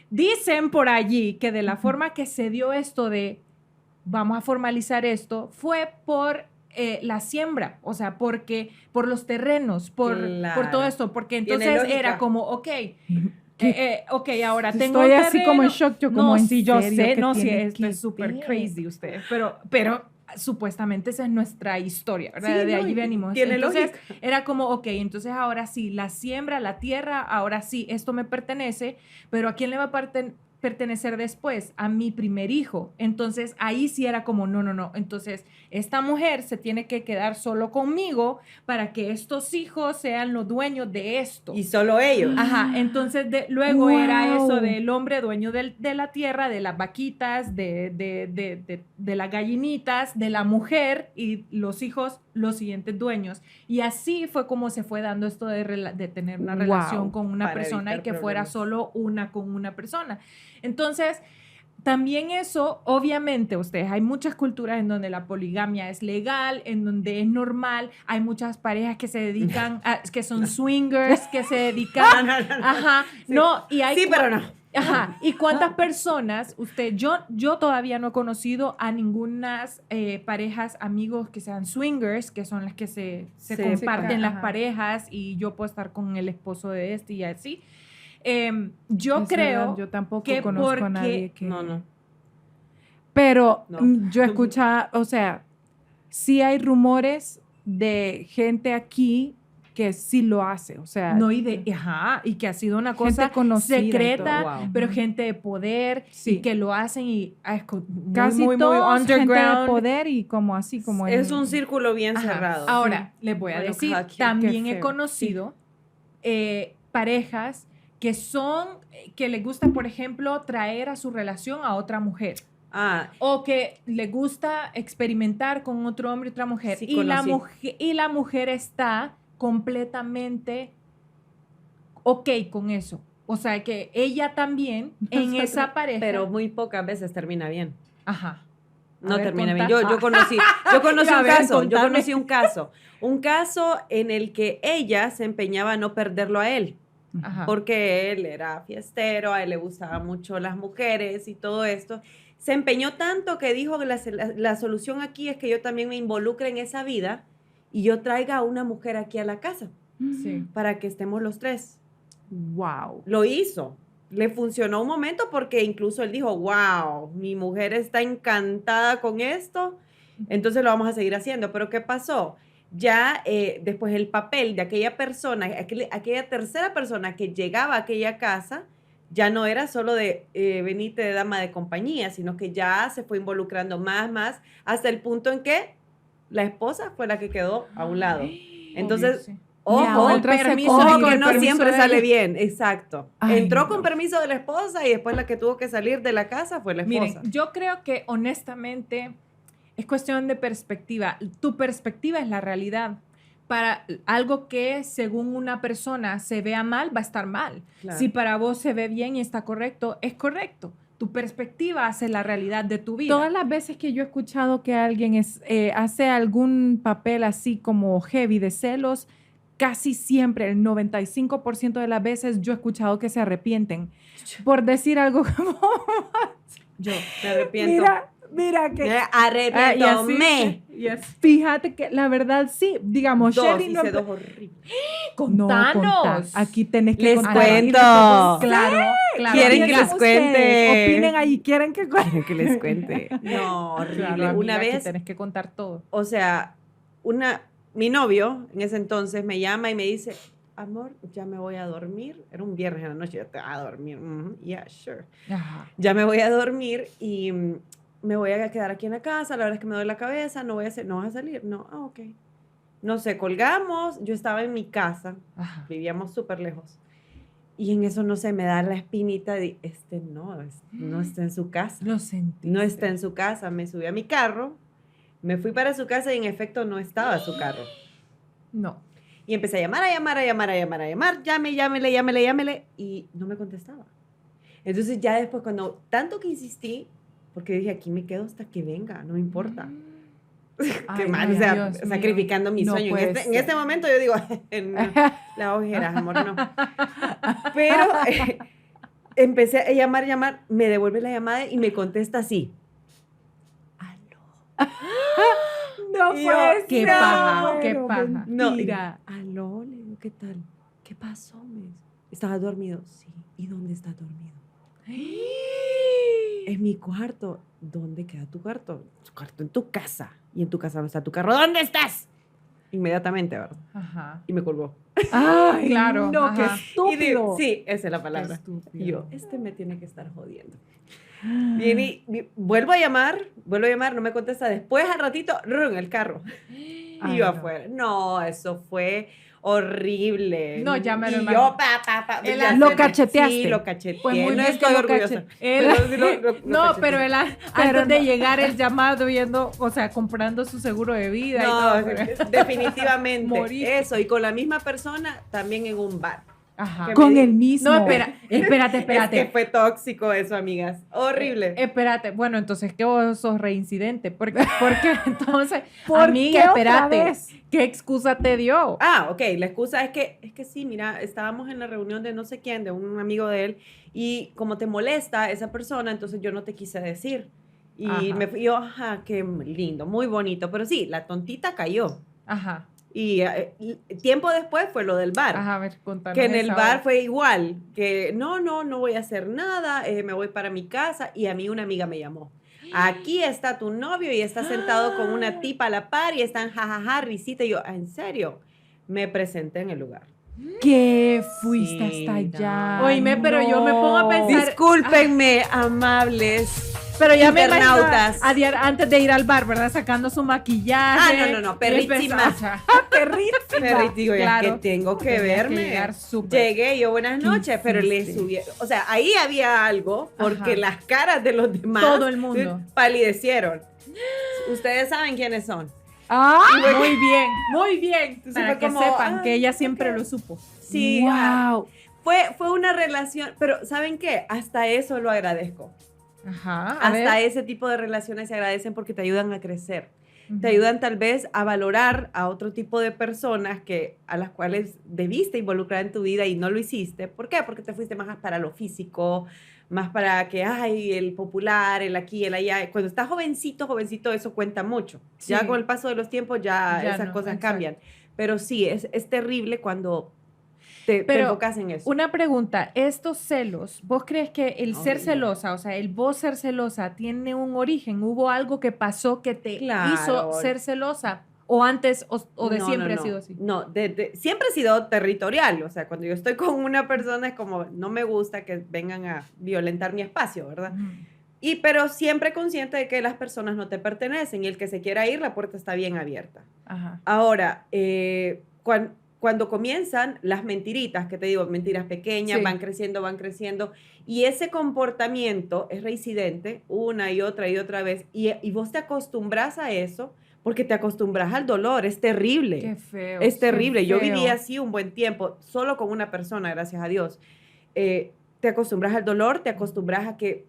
dicen por allí que de la forma que se dio esto de vamos a formalizar esto, fue por la siembra, o sea, por los terrenos, por todo esto, porque entonces era como, ok, ahora tengo Estoy un así como en terreno. shock, yo como, no, ¿en sí, yo serio sé, que no, sí, tiene esto que es súper ver? crazy ustedes, pero supuestamente esa es nuestra historia, ¿verdad? Sí, de no, allí venimos. tiene Entonces, lógica. era como, ok, entonces ahora sí, la siembra, la tierra, ahora sí, esto me pertenece, pero ¿a quién le va a pertenecer después? A mi primer hijo. Entonces, ahí sí era como, no. Entonces, esta mujer se tiene que quedar solo conmigo para que estos hijos sean los dueños de esto. Y solo ellos. Ajá, entonces luego era eso del hombre dueño de la tierra, de las vaquitas, de las gallinitas, de la mujer y los hijos, los siguientes dueños. Y así fue como se fue dando esto de tener una relación con una Para persona y que evitar fuera problemas. solo una con una persona. Entonces, también eso, obviamente, hay muchas culturas en donde la poligamia es legal, en donde es normal, hay muchas parejas que se dedican, que son swingers, que se dedican, ajá, Sí. no, y hay... Sí, pero no. Ajá, ¿y cuántas personas, yo todavía no he conocido a ningunas parejas, amigos que sean swingers, que son las que se comparten las ajá. parejas y yo puedo estar con el esposo de este y así? Yo Es creo verdad, yo tampoco que conozco a nadie que... No. Pero No. yo escuchaba, o sea, sí hay rumores de gente aquí que sí lo hace, o sea, no, y que ha sido una cosa gente conocida y secreta, todo. Wow. pero Ujú. gente de poder Sí. y que lo hacen y casi muy todos gente de underground. poder y como así, como Es un círculo bien Ajá. cerrado. Ahora, les voy a Bueno, decir, cada quien. también Qué he feo. conocido parejas que les gusta, por ejemplo, traer a su relación a otra mujer. O que le gusta experimentar con otro hombre y otra mujer. Sí, y conocí. la mujer está completamente ok con eso. O sea, que ella también en esa pareja... Pero muy pocas veces termina bien. Ajá. A No ver, termina bien. contá. Yo conocí A un ver, caso. Yo contame. conocí un caso. Un caso en el que ella se empeñaba a no perderlo a él. Ajá. Porque él era fiestero, a él le gustaban mucho las mujeres y todo esto. Se empeñó tanto que dijo que la solución aquí es que yo también me involucre en esa vida y yo traiga a una mujer aquí a la casa Sí. para que estemos los tres. Wow. Lo hizo. le funcionó un momento porque incluso él dijo, wow, mi mujer está encantada con esto, entonces lo vamos a seguir haciendo. Pero ¿qué pasó? Ya después el papel de aquella persona, aquella tercera persona que llegaba a aquella casa, ya no era solo de venite de dama de compañía, sino que ya se fue involucrando más, hasta el punto en que la esposa fue la que quedó a un lado. Entonces, ojo, que no siempre sale bien, exacto. Entró con permiso de la esposa y después la que tuvo que salir de la casa fue la esposa. Miren, yo creo que honestamente es cuestión de perspectiva. Tu perspectiva es la realidad. Para algo que según una persona se vea mal, va a estar mal. Claro. Si para vos se ve bien y está correcto, es correcto. Tu perspectiva hace la realidad de tu vida. Todas las veces que yo he escuchado que alguien hace algún papel así como heavy de celos, casi siempre, el 95% de las veces, yo he escuchado que se arrepienten. Por decir algo como... Yo me arrepiento. Mira que... Arrepiéntome. Fíjate que la verdad sí, digamos, Shelly no... dos horribles. Contanos. Aquí tenés que les contar. Cuento. Claro. ¿Quieren que les cuente? Opinen ahí, ¿quieren que les cuente? No, horrible. Claro, amiga, una vez... tenés que contar todo. O sea, mi novio en ese entonces me llama y me dice, amor, ya me voy a dormir. Era un viernes en la noche, ya te vas a dormir. Yeah, sure. Ajá. Ya me voy a dormir y me voy a quedar aquí en la casa. La verdad es que me doy la cabeza, no vas a salir. No, ok. No sé, colgamos. Yo estaba en mi casa, Ajá. Vivíamos súper lejos. Y en eso, no sé, me da la espinita de, no está en su casa. Lo sentí. No está en su casa. Me subí a mi carro, me fui para su casa y en efecto no estaba su carro. No. Y empecé a llamar, llámele, y no me contestaba. Entonces ya después, cuando tanto que insistí, porque dije, aquí me quedo hasta que venga, no me importa. Qué mal, o sea, Dios sacrificando mi sueño. En este momento yo digo, la ojera, amor, no. Pero empecé a llamar, me devuelve la llamada y me contesta así. Aló. No pues. Qué paja, qué paja. No, mira. Aló, le digo, ¿qué tal? ¿Qué pasó? ¿Estabas dormido? Sí. ¿Y dónde estás dormido? En mi cuarto. ¿Dónde queda tu cuarto? Tu cuarto en tu casa. Y en tu casa no está tu carro. ¿Dónde estás? Inmediatamente, ¿verdad? Ajá. Y me colgó. Ay, claro. No, ajá. qué estúpido. Sí, esa es la palabra. Estúpido. Y yo, me tiene que estar jodiendo. Viene y vuelvo a llamar, no me contesta. Después, al ratito, en el carro. Y yo afuera. No, eso fue horrible. No, ya me lo imagino. Y yo, lo cacheteaste. Sí, lo cacheteé. Pues muy no bien estoy orgullosa. Pero él antes de llegar el llamado viendo, o sea, comprando su seguro de vida. No, y todo, definitivamente. Morir. Eso, y con la misma persona también en un bar. Ajá. Con el mismo. No, espérate. Es que fue tóxico eso, amigas. Horrible. Espérate. Bueno, entonces, ¿qué vos sos reincidente? Porque entonces, ¿Por amiga, qué espérate. ¿Qué excusa te dio? Ok. La excusa es que sí, mira, estábamos en la reunión de no sé quién, de un amigo de él, y como te molesta esa persona, entonces yo no te quise decir. Y me fui yo, qué lindo, muy bonito. Pero sí, la tontita cayó. Ajá. Y tiempo después fue lo del bar. Ajá, a ver, contanos. Que en el bar fue igual, que no voy a hacer nada, me voy para mi casa, y a mí una amiga me llamó. Aquí está tu novio y está sentado con una tipa a la par y están jajaja, risita. Y yo, ¿en serio? Me presenté en el lugar. ¿Qué fuiste hasta allá? Oíme, pero yo me pongo a pensar. Discúlpenme, amables. Pero ya me internautas. imagino antes de ir al bar, ¿verdad? Sacando su maquillaje. No, perrísima. Perrísimo, claro, que tengo que verme. Llegué yo, buenas noches, pero le subí. O sea, ahí había algo, porque las caras de los demás. Todo el mundo. Palidecieron. Ustedes saben quiénes son. Muy bien. Entonces para que sepan que ella siempre lo supo. Sí. Wow. Fue una relación, pero ¿saben qué? Hasta eso lo agradezco. Ajá. Hasta ese tipo de relaciones se agradecen porque te ayudan a crecer. Te ayudan tal vez a valorar a otro tipo de personas a las cuales debiste involucrar en tu vida y no lo hiciste. ¿Por qué? Porque te fuiste más para lo físico, más para que, el popular, el aquí, el allá. Cuando estás jovencito, eso cuenta mucho. Sí. Ya con el paso de los tiempos ya esas cosas cambian. Pero sí, es terrible cuando te Pero enfocas en eso. una pregunta, estos celos, ¿vos crees que el ser Ay, celosa, o sea, el vos ser celosa, tiene un origen? ¿Hubo algo que pasó que te Claro. hizo ser celosa? ¿O antes, o de No, siempre no, ha no. sido así? No, siempre ha sido territorial. O sea, cuando yo estoy con una persona es como, no me gusta que vengan a violentar mi espacio, ¿verdad? Pero siempre consciente de que las personas no te pertenecen y el que se quiera ir, la puerta está bien abierta. Ajá. Ahora, cuando comienzan las mentiritas, que te digo, mentiras pequeñas, Sí. van creciendo, y ese comportamiento es reincidente una y otra vez, y vos te acostumbras a eso, porque te acostumbras al dolor, es terrible. Qué feo. Es terrible. Yo feo. viví así un buen tiempo, solo con una persona, gracias a Dios. Te acostumbras al dolor, te acostumbras a que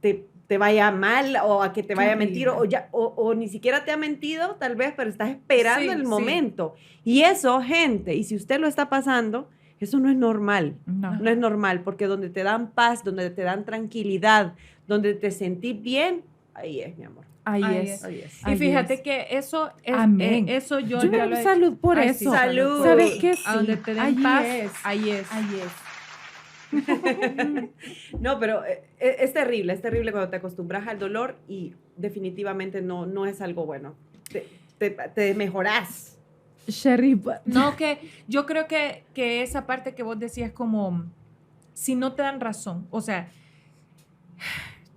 te vaya mal o a que te vaya a mentir o ni siquiera te ha mentido tal vez, pero estás esperando Sí, el sí. momento. Y eso, gente, y si usted lo está pasando, eso no es normal. No es normal, porque donde te dan paz, donde te dan tranquilidad, donde te sentís bien, ahí es, mi amor. Ahí Ahí es. Ahí es. Y Ahí fíjate es. que eso es, Amén. eso yo Yo ya lo he salud por Ay, eso. sí, Salud. ¿Sabes qué? A donde te den Allí paz, es. ahí es. Ahí es. No, pero es terrible cuando te acostumbras al dolor y definitivamente no es algo bueno. Te mejorás. Sherry, No, que yo creo que esa parte que vos decías como, si no te dan razón, o sea,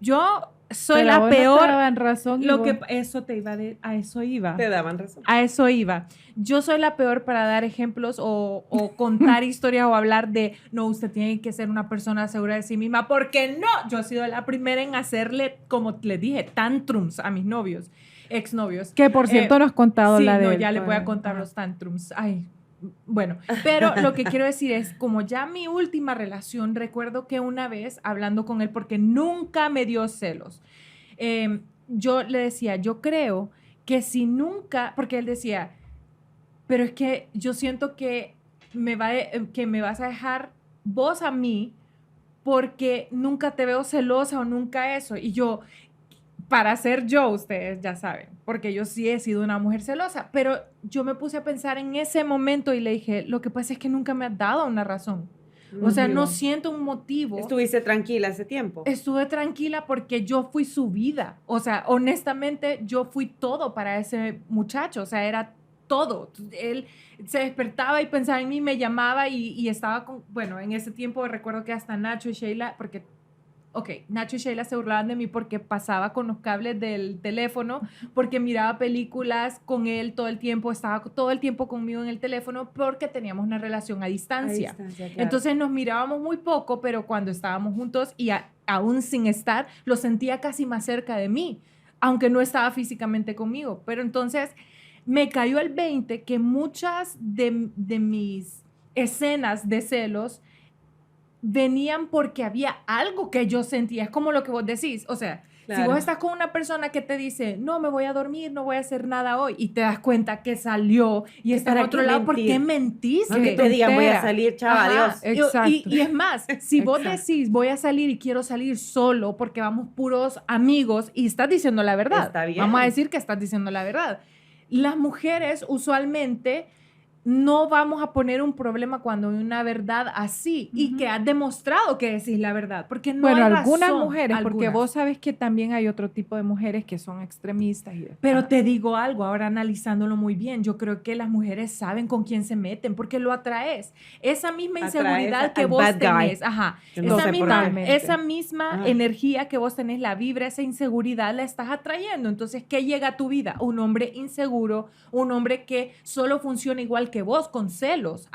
yo soy pero la vos no te peor, daban razón y lo vos- que, eso te iba a eso iba. Te daban razón. A eso iba. Yo soy la peor para dar ejemplos o contar historias o hablar de, no, usted tiene que ser una persona segura de sí misma, porque no, yo he sido la primera en hacerle, como les dije, tantrums a mis novios, exnovios. Que por cierto no has contado Sí, la de no, él ya les voy a todavía. contar Ajá. los tantrums. Ay, bueno, pero lo que quiero decir es, como ya mi última relación, recuerdo que una vez hablando con él, porque nunca me dio celos, yo le decía, yo creo que si nunca, porque él decía, pero es que yo siento que me vas a dejar vos a mí porque nunca te veo celosa o nunca eso. Y yo, para ser yo, ustedes ya saben, porque yo sí he sido una mujer celosa, pero yo me puse a pensar en ese momento y le dije, lo que pasa es que nunca me has dado una razón. O sea, no siento un motivo. ¿Estuviste tranquila ese tiempo? Estuve tranquila porque yo fui su vida. O sea, honestamente, yo fui todo para ese muchacho. O sea, era todo. Él se despertaba y pensaba en mí, me llamaba y estaba con... Bueno, en ese tiempo recuerdo que hasta Nacho y Sheila, porque... Ok, Nacho y Sheila se burlaban de mí porque pasaba con los cables del teléfono, porque miraba películas con él todo el tiempo, estaba todo el tiempo conmigo en el teléfono porque teníamos una relación a distancia. Claro. Entonces nos mirábamos muy poco, pero cuando estábamos juntos y aún sin estar, lo sentía casi más cerca de mí, aunque no estaba físicamente conmigo. Pero entonces me cayó el 20 que muchas de mis escenas de celos venían porque había algo que yo sentía. Es como lo que vos decís. O sea, Claro. si vos estás con una persona que te dice, no, me voy a dormir, no voy a hacer nada hoy, y te das cuenta que salió y está en ¿Para otro qué lado, ¿por mentir? qué mentiste? Aunque te digan, voy a tontera. salir, chava, Ajá. adiós. Exacto. Y es más, si vos Exacto. decís, voy a salir y quiero salir solo porque vamos puros amigos y estás diciendo la verdad. Está bien. Vamos a decir que estás diciendo la verdad. Las mujeres usualmente no vamos a poner un problema cuando hay una verdad así y que has demostrado que decís la verdad, porque no Bueno, hay algunas razón, mujeres, porque algunas. vos sabes que también hay otro tipo de mujeres que son extremistas. Pero te digo algo, ahora analizándolo muy bien, yo creo que las mujeres saben con quién se meten porque lo atraes. Esa misma Atraes inseguridad que al vos bad guy. tenés, ajá, Yo no esa sé por misma, qué. esa misma Ah. energía que vos tenés, la vibra, esa inseguridad la estás atrayendo. Entonces, ¿qué llega a tu vida? Un hombre inseguro, un hombre que solo funciona igual que vos, con celos.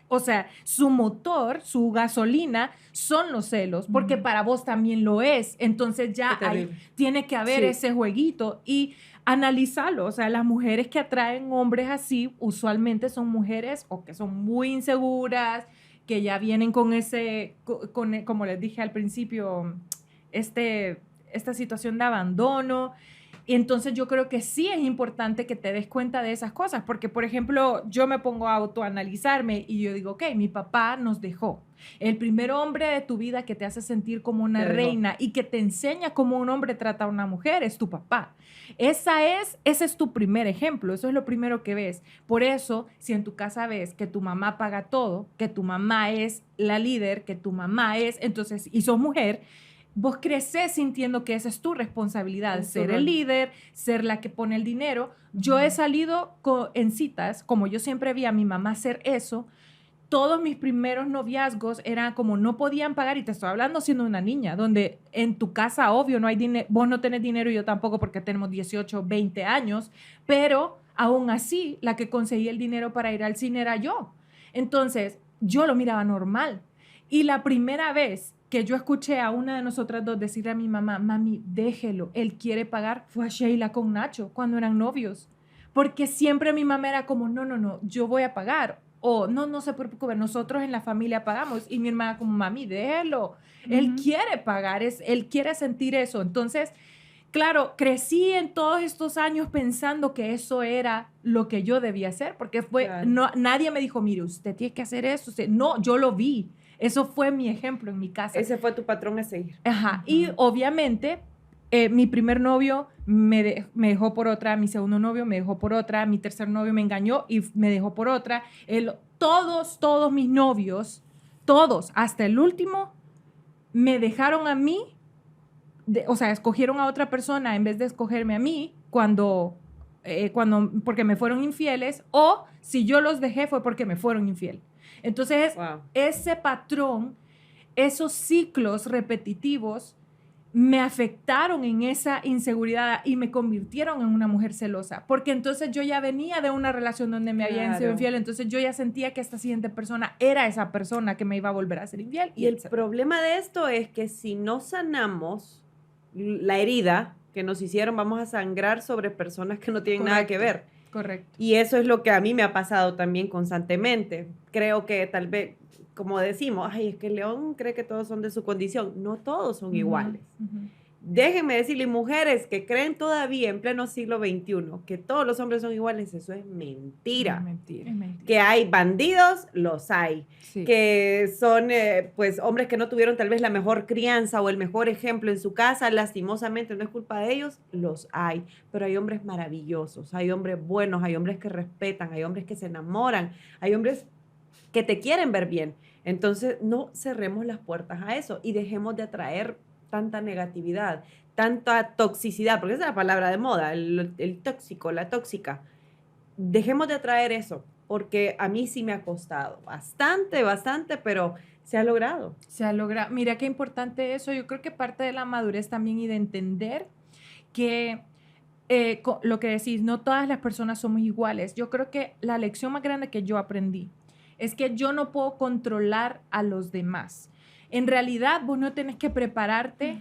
O sea, su motor, su gasolina son los celos, porque para vos también lo es. Entonces ya Qué terrible. tiene que haber Sí. ese jueguito y analizarlo. O sea, las mujeres que atraen hombres así usualmente son mujeres o que son muy inseguras, que ya vienen con ese, como les dije al principio, esta situación de abandono. Y entonces yo creo que sí es importante que te des cuenta de esas cosas, porque por ejemplo, yo me pongo a autoanalizarme y yo digo, ok, mi papá nos dejó. El primer hombre de tu vida que te hace sentir como una reina y que te enseña cómo un hombre trata a una mujer es tu papá. Ese es tu primer ejemplo, eso es lo primero que ves. Por eso, si en tu casa ves que tu mamá paga todo, que tu mamá es la líder, que tu mamá es, entonces, y sos mujer, vos creces sintiendo que esa es tu responsabilidad, ser el líder, ser la que pone el dinero. Yo he salido en citas, como yo siempre vi a mi mamá hacer eso, todos mis primeros noviazgos eran como no podían pagar, y te estoy hablando siendo una niña, donde en tu casa, obvio, no hay dinero, vos no tenés dinero y yo tampoco porque tenemos 18, 20 años, pero aún así, la que conseguía el dinero para ir al cine era yo. Entonces, yo lo miraba normal. Y la primera vez que yo escuché a una de nosotras dos decirle a mi mamá, mami, déjelo, él quiere pagar, fue a Sheila con Nacho cuando eran novios. Porque siempre mi mamá era como, no, yo voy a pagar. O no se preocupe, nosotros en la familia pagamos. Y mi hermana como, mami, déjelo. Él quiere pagar, él quiere sentir eso. Entonces, claro, crecí en todos estos años pensando que eso era lo que yo debía hacer. Porque nadie me dijo, mire, usted tiene que hacer eso. No, yo lo vi. Eso fue mi ejemplo en mi casa. Ese fue tu patrón a seguir. Ajá. Y obviamente, mi primer novio me dejó por otra, mi segundo novio me dejó por otra, mi tercer novio me engañó y me dejó por otra. Todos mis novios, todos, hasta el último, me dejaron a mí, o sea, escogieron a otra persona en vez de escogerme a mí porque me fueron infieles, o si yo los dejé fue porque me fueron infiel. Entonces, ese patrón, esos ciclos repetitivos me afectaron en esa inseguridad y me convirtieron en una mujer celosa, porque entonces yo ya venía de una relación donde me habían sido infiel, entonces yo ya sentía que esta siguiente persona era esa persona que me iba a volver a ser infiel. Y el problema de esto es que si no sanamos la herida que nos hicieron, vamos a sangrar sobre personas que no tienen nada que ver. Correcto. Y eso es lo que a mí me ha pasado también constantemente. Creo que tal vez, como decimos, ay, es que León cree que todos son de su condición. No todos son iguales. Déjenme decirle, mujeres que creen todavía en pleno siglo XXI que todos los hombres son iguales, eso es mentira. Es mentira. Que hay bandidos, los hay. Sí. Que son pues hombres que no tuvieron tal vez la mejor crianza o el mejor ejemplo en su casa, lastimosamente no es culpa de ellos, los hay. Pero hay hombres maravillosos, hay hombres buenos, hay hombres que respetan, hay hombres que se enamoran, hay hombres que te quieren ver bien. Entonces no cerremos las puertas a eso y dejemos de atraer tanta negatividad, tanta toxicidad, porque esa es la palabra de moda, el tóxico, la tóxica. Dejemos de atraer eso, porque a mí sí me ha costado bastante, pero se ha logrado. Se ha logrado. Mira qué importante eso. Yo creo que parte de la madurez también y de entender que lo que decís, no todas las personas somos iguales. Yo creo que la lección más grande que yo aprendí es que yo no puedo controlar a los demás. En realidad, vos no tenés que prepararte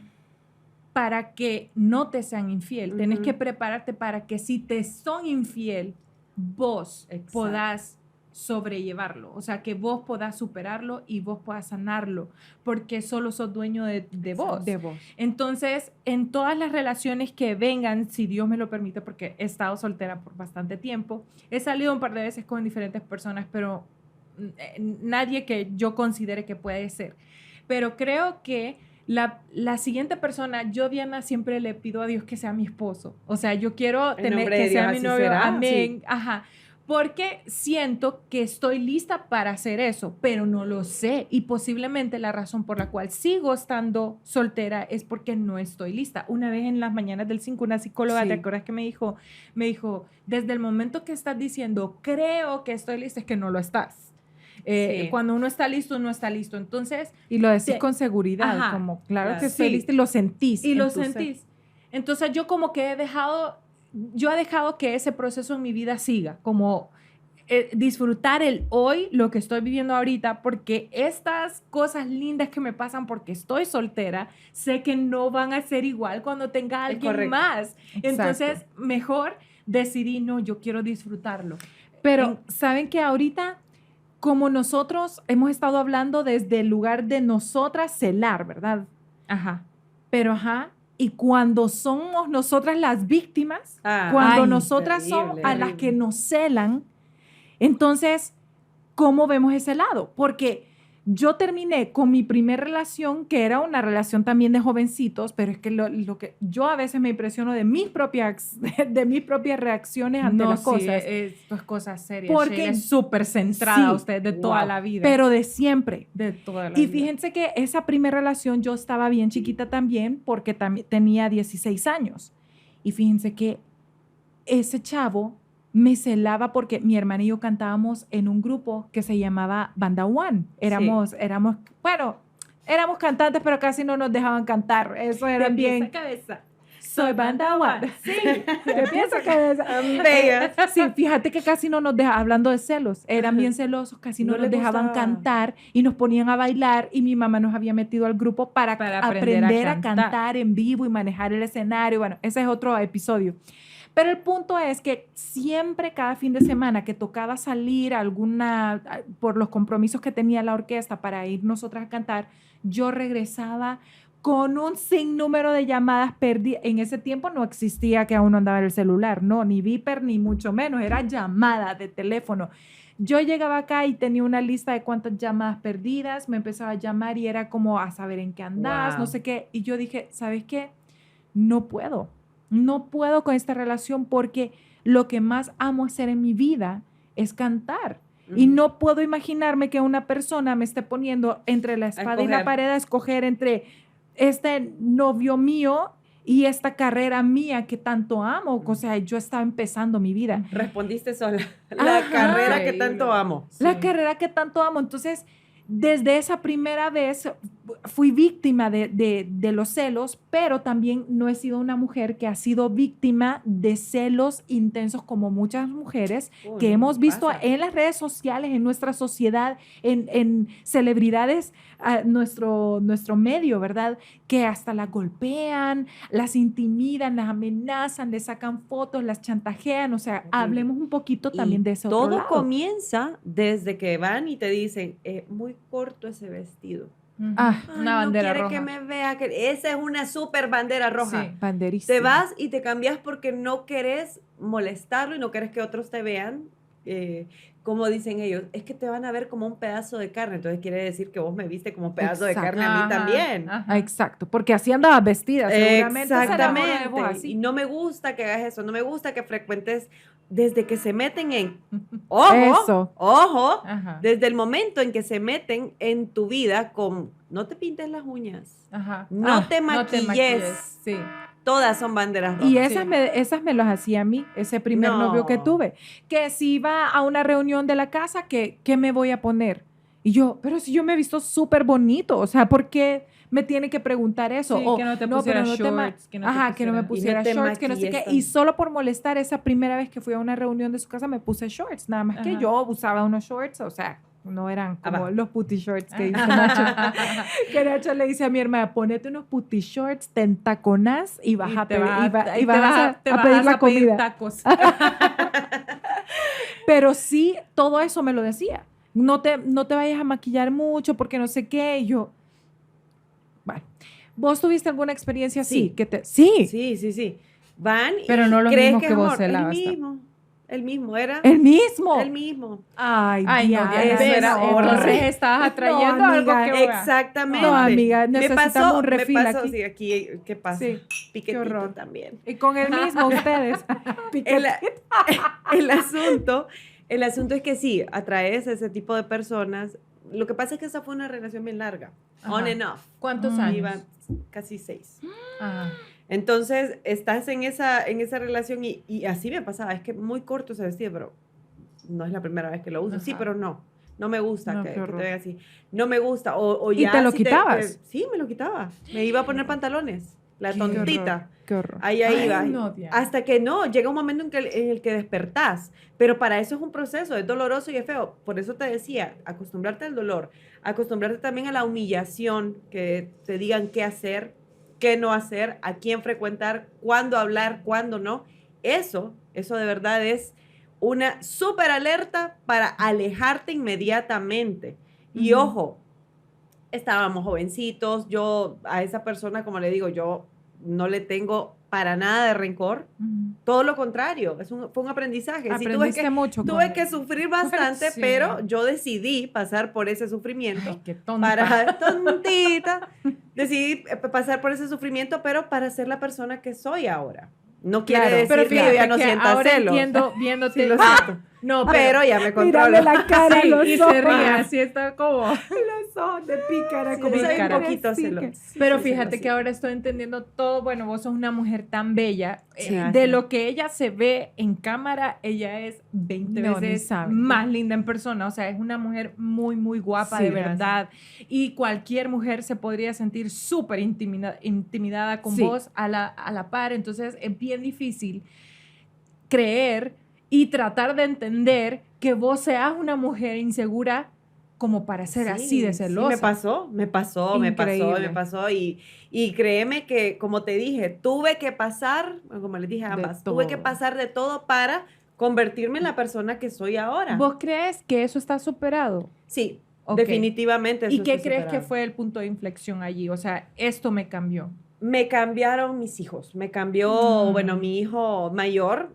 para que no te sean infiel. Tenés que prepararte para que si te son infiel, vos podás sobrellevarlo. O sea, que vos podás superarlo y vos podás sanarlo, porque solo sos dueño de vos. De vos. Entonces, en todas las relaciones que vengan, si Dios me lo permite, porque he estado soltera por bastante tiempo, he salido un par de veces con diferentes personas, pero nadie que yo considere que puede ser. Pero creo que la siguiente persona, yo, Diana, siempre le pido a Dios que sea mi esposo. O sea, yo quiero tener que sea mi novio. Amén. Sí. Ajá. Porque siento que estoy lista para hacer eso, pero no lo sé. Y posiblemente la razón por la cual sigo estando soltera es porque no estoy lista. Una vez en las mañanas del 5, una psicóloga, ¿te acuerdas que me dijo, desde el momento que estás diciendo, creo que estoy lista, es que no lo estás. Cuando uno está listo, uno está listo. Entonces, y lo decís con seguridad, como claro que estoy lista y lo sentís. Y lo sentís. Entonces yo como que he dejado que ese proceso en mi vida siga, como disfrutar el hoy, lo que estoy viviendo ahorita, porque estas cosas lindas que me pasan porque estoy soltera, sé que no van a ser igual cuando tenga alguien más. Entonces, mejor decidí, no, yo quiero disfrutarlo. Pero, ¿saben que ahorita, como nosotros hemos estado hablando desde el lugar de nosotras celar, ¿verdad? Ajá. Pero, Y cuando somos nosotras las víctimas, cuando nosotras somos a las que nos celan, entonces, ¿cómo vemos ese lado? Porque yo terminé con mi primera relación, que era una relación también de jovencitos, pero es que lo que yo a veces me impresiono de mis propias reacciones ante las cosas. Esto es cosas serias. Porque Sheila es súper centrada a usted de toda la vida. Pero de siempre. De toda la vida. Y fíjense que esa primera relación yo estaba bien chiquita también, porque también tenía 16 años. Y fíjense que ese chavo me celaba porque mi hermana y yo cantábamos en un grupo que se llamaba Banda One. Éramos cantantes, pero casi no nos dejaban cantar. Eso era bien. Cabeza. Soy Banda One. Sí, de pieza cabeza. Bella. Sí, fíjate que casi no nos dejaban, hablando de celos, eran bien celosos, casi no nos dejaban cantar y nos ponían a bailar y mi mamá nos había metido al grupo para aprender a cantar en vivo y manejar el escenario. Bueno, ese es otro episodio. Pero el punto es que siempre, cada fin de semana que tocaba salir por los compromisos que tenía la orquesta para ir nosotras a cantar, yo regresaba con un sinnúmero de llamadas perdidas. En ese tiempo no existía que aún no andaba el celular, no, ni Viper, ni mucho menos, era llamada de teléfono. Yo llegaba acá y tenía una lista de cuántas llamadas perdidas, me empezaba a llamar y era como a saber en qué andás, no sé qué. Y yo dije, ¿sabes qué? No puedo con esta relación porque lo que más amo hacer en mi vida es cantar. Y no puedo imaginarme que una persona me esté poniendo entre la espada y la pared a escoger entre este novio mío y esta carrera mía que tanto amo. O sea, yo estaba empezando mi vida. Respondiste sola. La carrera que tanto amo. La carrera que tanto amo. Entonces, desde esa primera vez fui víctima de los celos, pero también no he sido una mujer que ha sido víctima de celos intensos como muchas mujeres que hemos visto en las redes sociales, en nuestra sociedad, en celebridades, nuestro medio, ¿verdad? Que hasta las golpean, las intimidan, las amenazan, les sacan fotos, las chantajean. O sea, hablemos un poquito también de eso. Todo comienza desde que van y te dicen, muy corto ese vestido. Una bandera roja. No quiere que me vea. Esa es una súper bandera roja. Sí, banderísima. Te vas y te cambias porque no querés molestarlo y no querés que otros te vean. Como dicen ellos, es que te van a ver como un pedazo de carne. Entonces quiere decir que vos me viste como un pedazo de carne a mí también. Exacto, porque así andabas vestida, seguramente. Exactamente. Y no me gusta que hagas eso. No me gusta que frecuentes desde que se meten en... Ojo, desde el momento en que se meten en tu vida con... No te pintes las uñas. No te maquilles. Sí. Todas son banderas rojas. Y esas me las hacía a mí, ese primer novio que tuve. Que si iba a una reunión de la casa, ¿qué me voy a poner? Y yo, pero si yo me he visto súper bonito, o sea, ¿por qué me tiene que preguntar eso? Sí, que no te pusiera shorts. Que no me pusiera shorts, que no sé qué. Y solo por molestar, esa primera vez que fui a una reunión de su casa, me puse shorts. Nada más que yo usaba unos shorts, o sea, no eran como los putty shorts que dice Nacho. Que Nacho le dice a mi hermana, ponete unos putty shorts, te entaconás y vas a pedir la comida. Tacos. Pero sí, todo eso me lo decía. No te vayas a maquillar mucho porque no sé qué. Y yo, bueno, ¿vos tuviste alguna experiencia así? Sí. Sí. Van pero y no lo crees mismo que vos amor, celabas. El mismo era. ¿El mismo? El mismo. Ay, Diana, eso era horrible. Entonces estabas atrayendo algo que... Exactamente. No, amiga, necesitamos un refil aquí. Sí, aquí, ¿qué pasa? Sí. Piquetito Qué horror. también. Y con el mismo ustedes. El asunto es que sí, atraes a ese tipo de personas. Lo que pasa es que esa fue una relación bien larga. On and off. ¿Cuántos años? Iba casi 6. Ajá. Entonces, estás en esa relación y así me pasaba. Es que muy corto ese vestido, pero no es la primera vez que lo uso. Sí, pero no. No me gusta que te vean así. No me gusta. O ya, ¿y te lo quitabas? Sí, me lo quitaba. Me iba a poner pantalones. La tontita. Qué horror. Ahí iba. No, hasta que llega un momento en el que despertás. Pero para eso es un proceso, es doloroso y es feo. Por eso te decía, acostumbrarte al dolor, acostumbrarte también a la humillación, que te digan qué hacer, qué no hacer, a quién frecuentar, cuándo hablar, cuándo no. Eso de verdad es una súper alerta para alejarte inmediatamente. Y ojo, estábamos jovencitos, yo a esa persona, como le digo, yo no le tengo para nada de rencor. Todo lo contrario, fue un aprendizaje. Aprendiste mucho. Tuve que sufrir bastante, Sí. pero yo decidí pasar por ese sufrimiento. Ay, qué tonta. Tontita. Decidí pasar por ese sufrimiento, pero para ser la persona que soy ahora. No quiere decir Pero que yo fíjate ya no que sienta ahora celos. entiendo viéndote. Sí, lo siento. No, Pero ya me controlo. Mírale la cara, Sí, los y ojos. se ríe, así está como. Los ojos de pícara, Sí, como soy pícara. un poquito Sí, celosa. que- Sí, Pero soy fíjate celosita. que ahora estoy entendiendo todo. Bueno, vos sos una mujer tan bella. Sí, de gracias. lo que ella se ve en cámara, ella es 20 No, ni veces saben. más linda en persona. O sea, es una mujer muy, muy guapa, Sí, de gracias. verdad. Y cualquier mujer se podría sentir súper intimidada con Sí. vos a la par. Entonces, es bien difícil creer y tratar de entender que vos seas una mujer insegura como para ser así de celosa. Sí, me pasó. Y créeme que, como te dije, tuve que pasar, como les dije a De ambas, tuve que todo. pasar de todo para convertirme en la persona que soy ahora. ¿Vos crees que eso está superado? Sí, Ok. definitivamente. ¿Y eso qué está crees que superado. fue el punto de inflexión allí? O sea, esto me cambió. Me cambiaron mis hijos. Me cambió, bueno, mi hijo mayor.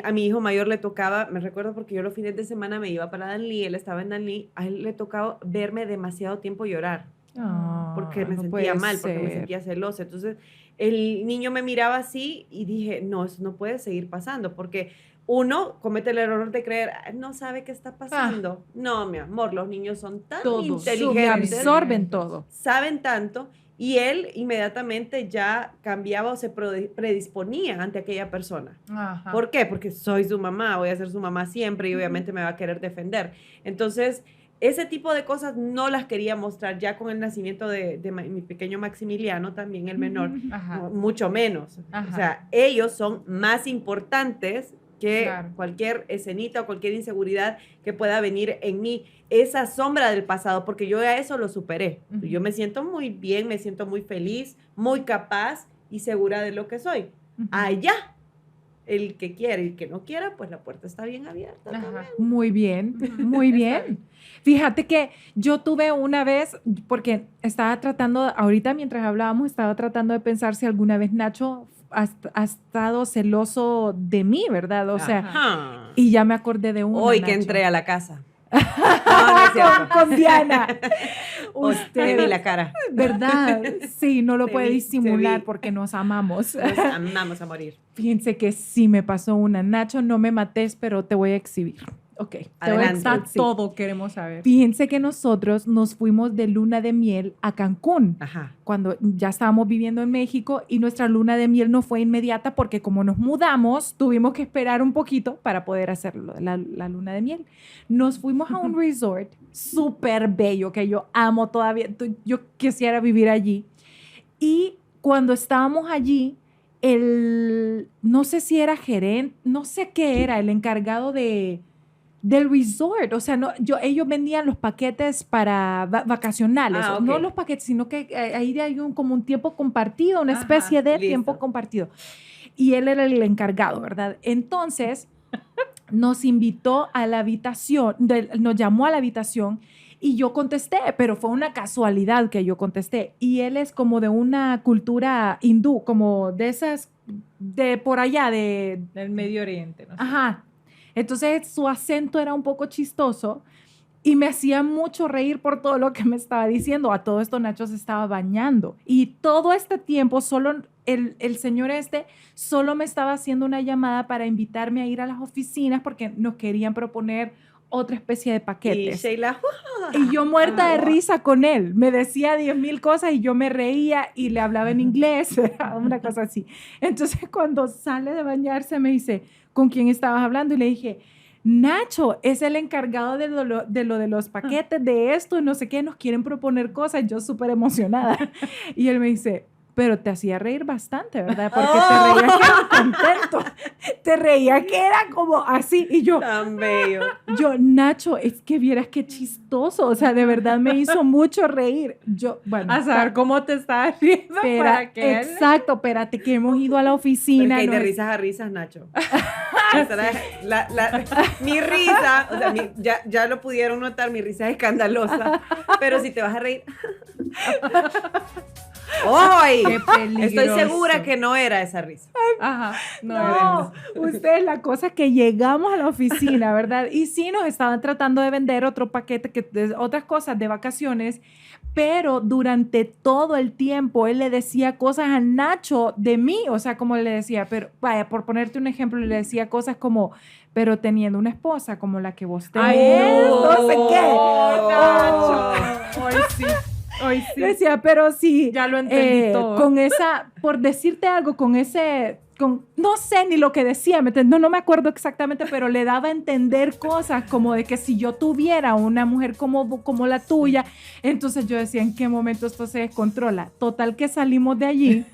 A mi hijo mayor le tocaba, me recuerdo porque yo los fines de semana me iba para Danlí, él estaba en Danlí, a él le tocaba verme demasiado tiempo llorar. Porque me no sentía puede mal, porque me ser. sentía celosa. Entonces, el niño me miraba así y dije, no, eso no puede seguir pasando, porque uno comete el error de creer, "Ah, no sabe qué está pasando". No, mi amor, los niños son tan Todos inteligentes, absorben todo. saben tanto, y él inmediatamente ya cambiaba o se predisponía ante aquella persona. Ajá. ¿Por qué? Porque soy su mamá, voy a ser su mamá siempre y obviamente me va a querer defender. Entonces, ese tipo de cosas no las quería mostrar ya con el nacimiento de mi pequeño Maximiliano, también el menor, Ajá. mucho menos. Ajá. O sea, ellos son más importantes que Claro. cualquier escenita o cualquier inseguridad que pueda venir en mí. Esa sombra del pasado, porque yo ya eso lo superé. Ujú. Yo me siento muy bien, me siento muy feliz, muy capaz y segura de lo que soy. Ujú. Allá, el que quiere y el que no quiera, pues la puerta está bien abierta. Ajá. también. Muy bien, muy Está bien. Fíjate que yo tuve una vez, porque estaba tratando, ahorita mientras hablábamos, estaba tratando de pensar si alguna vez Nacho ha estado celoso de mí, ¿verdad? O sea, Ajá. y ya me acordé de uno. Hoy que Nacho. entré a la casa. No es cierto. con Diana. Te vi la cara. ¿Verdad? Sí, no lo Te puede vi, te disimular vi. porque nos amamos. Nos amamos a morir. Fíjense que sí me pasó una. Nacho, no me mates, pero te voy a exhibir. Ok. Te voy a Adelante. Está exhibir. todo, queremos saber. Fíjense que nosotros nos fuimos de luna de miel a Cancún Ajá. cuando ya estábamos viviendo en México y nuestra luna de miel no fue inmediata porque como nos mudamos, tuvimos que esperar un poquito para poder hacerlo, la luna de miel. Nos fuimos a un resort súper bello que yo amo todavía. Yo quisiera vivir allí. Y cuando estábamos allí, no sé si era gerente, no sé qué era, el encargado del resort, o sea, ellos vendían los paquetes para vacacionales, Ah, ok. no los paquetes, sino que ahí hay como un tiempo compartido, una Ajá, especie de listo. tiempo compartido. Y él era el encargado, ¿verdad? Entonces, nos invitó a la habitación, nos llamó a la habitación y yo contesté, pero fue una casualidad que yo contesté. Y él es como de una cultura hindú, como de esas, de por allá, Del Medio Oriente, ¿no? Ajá. Entonces su acento era un poco chistoso y me hacía mucho reír por todo lo que me estaba diciendo. A todo esto Nacho se estaba bañando y todo este tiempo solo el señor solo me estaba haciendo una llamada para invitarme a ir a las oficinas porque nos querían proponer otra especie de Y paquetes. Sheila, Y yo muerta de risa con él. Me decía 10,000 cosas y yo me reía y le hablaba en inglés, una cosa así. Entonces, cuando sale de bañarse, me dice, ¿con quién estabas hablando? Y le dije, Nacho, es el encargado de lo de los paquetes, de esto, y no sé qué, nos quieren proponer cosas. Yo súper emocionada. Y él me dice, pero te hacía reír bastante, ¿verdad? Porque te reía que era contento. Te reía que era como así. Y yo, tan bello. Nacho, es que vieras qué chistoso. O sea, de verdad me hizo mucho reír. Yo, bueno. A saber cómo te estás riendo para que él- Exacto, espérate, que hemos ido a la oficina. Porque hay no de es- risas a risas, Nacho. Esa era mi risa, o sea, ya lo pudieron notar, mi risa es escandalosa, pero si te vas a reír, ¡Ay! Qué peligroso. Estoy segura que no era esa risa. Ajá, No, ustedes, la cosa es que llegamos a la oficina, ¿verdad? Y sí nos estaban tratando de vender otro paquete, otras cosas de vacaciones, pero durante todo el tiempo él le decía cosas a Nacho de mí, o sea, como le decía, pero vaya, por ponerte un ejemplo, le decía cosas como, pero teniendo una esposa como la que vos tenés, Ay, no sé qué. Nacho. Hoy sí. Hoy sí. Decía, pero sí. Ya lo entendí todo. Con esa, por decirte algo, no sé ni lo que decía, no me acuerdo exactamente, pero le daba a entender cosas como de que si yo tuviera una mujer como la tuya, entonces yo decía, ¿en qué momento esto se descontrola? Total que salimos de allí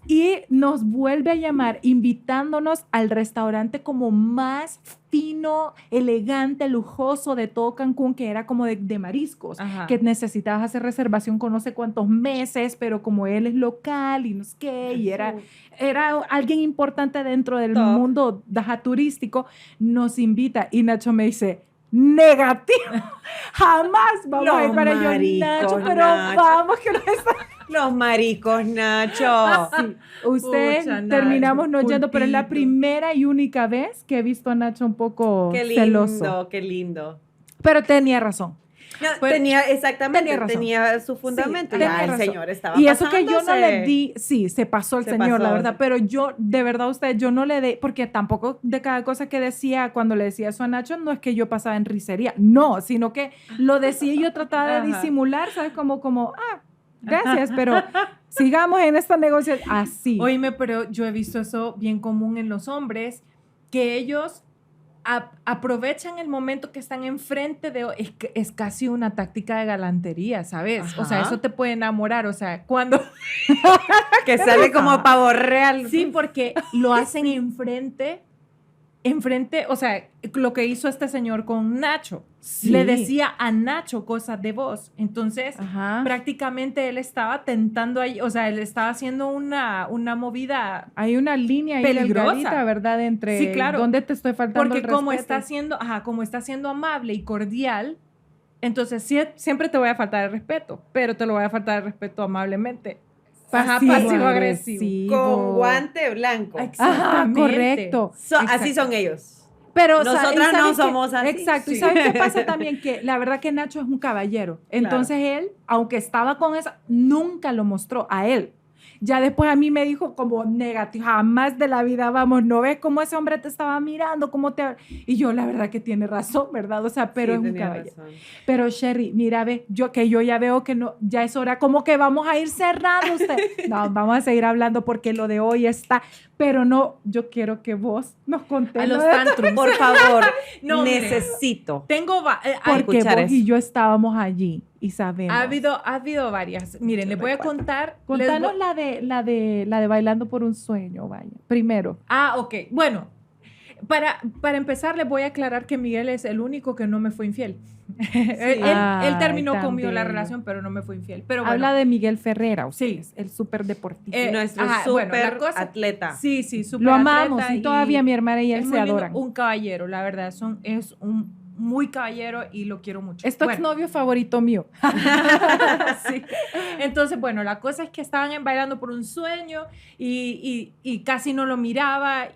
y nos vuelve a llamar invitándonos al restaurante como más fino, elegante, lujoso de todo Cancún, que era como de mariscos, Ajá. que necesitabas hacer reservación con no sé cuántos meses, pero como él es local y no sé qué, y era alguien importante dentro del mundo turístico, nos invita y Nacho me dice, negativo, jamás vamos a ir para allá, Nacho, pero vamos que no está... Los maricos, Nacho. Sí. Ustedes Pucha, terminamos no Nacho, yendo, pero es la pulpito. primera y única vez que he visto a Nacho un poco Qué lindo, celoso. qué lindo. Pero tenía razón. No, Pues, tenía razón. tenía su fundamento. Sí, ya tenía el razón. señor estaba Y eso que yo no pasándose. le di, sí, se pasó el Se señor, pasó, la verdad, sí. pero yo, de verdad, yo no le di, porque tampoco de cada cosa que decía, cuando le decía eso a Nacho, no es que yo pasaba en risería, no, sino que lo decía y yo trataba de Ajá. disimular, ¿sabes? Gracias, pero sigamos en esta negociación así. Oíme, pero yo he visto eso bien común en los hombres, que ellos aprovechan el momento que están enfrente de... Es casi una táctica de galantería, ¿sabes? Ajá. O sea, eso te puede enamorar, o sea, cuando... Que sale como pavo real. Sí, porque lo hacen enfrente, o sea, lo que hizo este señor con Nacho. Sí. Le decía a Nacho cosas de vos. Entonces, Ajá. prácticamente él estaba tentando ahí, o sea, él estaba haciendo una movida Hay una línea ahí peligrosa. delgadita, ¿verdad? Entre Sí, claro. dónde te estoy faltando porque el como respeto. está siendo amable y cordial, entonces siempre te voy a faltar el respeto, pero te lo voy a faltar el respeto amablemente. Pasivo-agresivo. Con guante blanco. Ajá, Exactamente. correcto. Así son ellos. Pero Nosotras ¿y sabes no qué? somos así. Exacto. ¿Y Sí. sabes qué pasa también? Que la verdad que Nacho es un caballero. Entonces él, aunque estaba con esa, nunca lo mostró a él. Ya después a mí me dijo como negativo, jamás de la vida, vamos, ¿no ves cómo ese hombre te estaba mirando? ¿Cómo te...? Y yo, la verdad que tiene razón, ¿verdad? O sea, pero Sí, es un tenía caballero. razón. Pero Sherry, mira, ve, yo ya veo que no, ya es hora, como que vamos a ir cerrando usted. No, vamos a seguir hablando porque lo de hoy está, pero no, yo quiero que vos nos contés. A los lo de- tantrums. Por favor, No, mire. necesito. Tengo... Porque escuchar vos eso. y yo estábamos allí y sabemos. ha habido varias. Miren, les voy a contar... Contanos la de Bailando por un Sueño, vaya. Primero. Ok. Bueno, para empezar, les voy a aclarar que Miguel es el único que no me fue infiel. Él terminó Ay, conmigo tan la bello. relación, pero no me fue infiel. Pero bueno, Habla de Miguel Ferrera, Sí. ustedes, el súper deportista. Nuestro bueno, súper la cosa- atleta. Sí, súper Lo amamos atleta y todavía mi hermana y él es se muy lindo, adoran. un caballero, la verdad, es un muy caballero y lo quiero mucho. Es tu Bueno, exnovio favorito mío. sí. Entonces, bueno, la cosa es que estaban en Bailando por un Sueño y casi no lo miraba.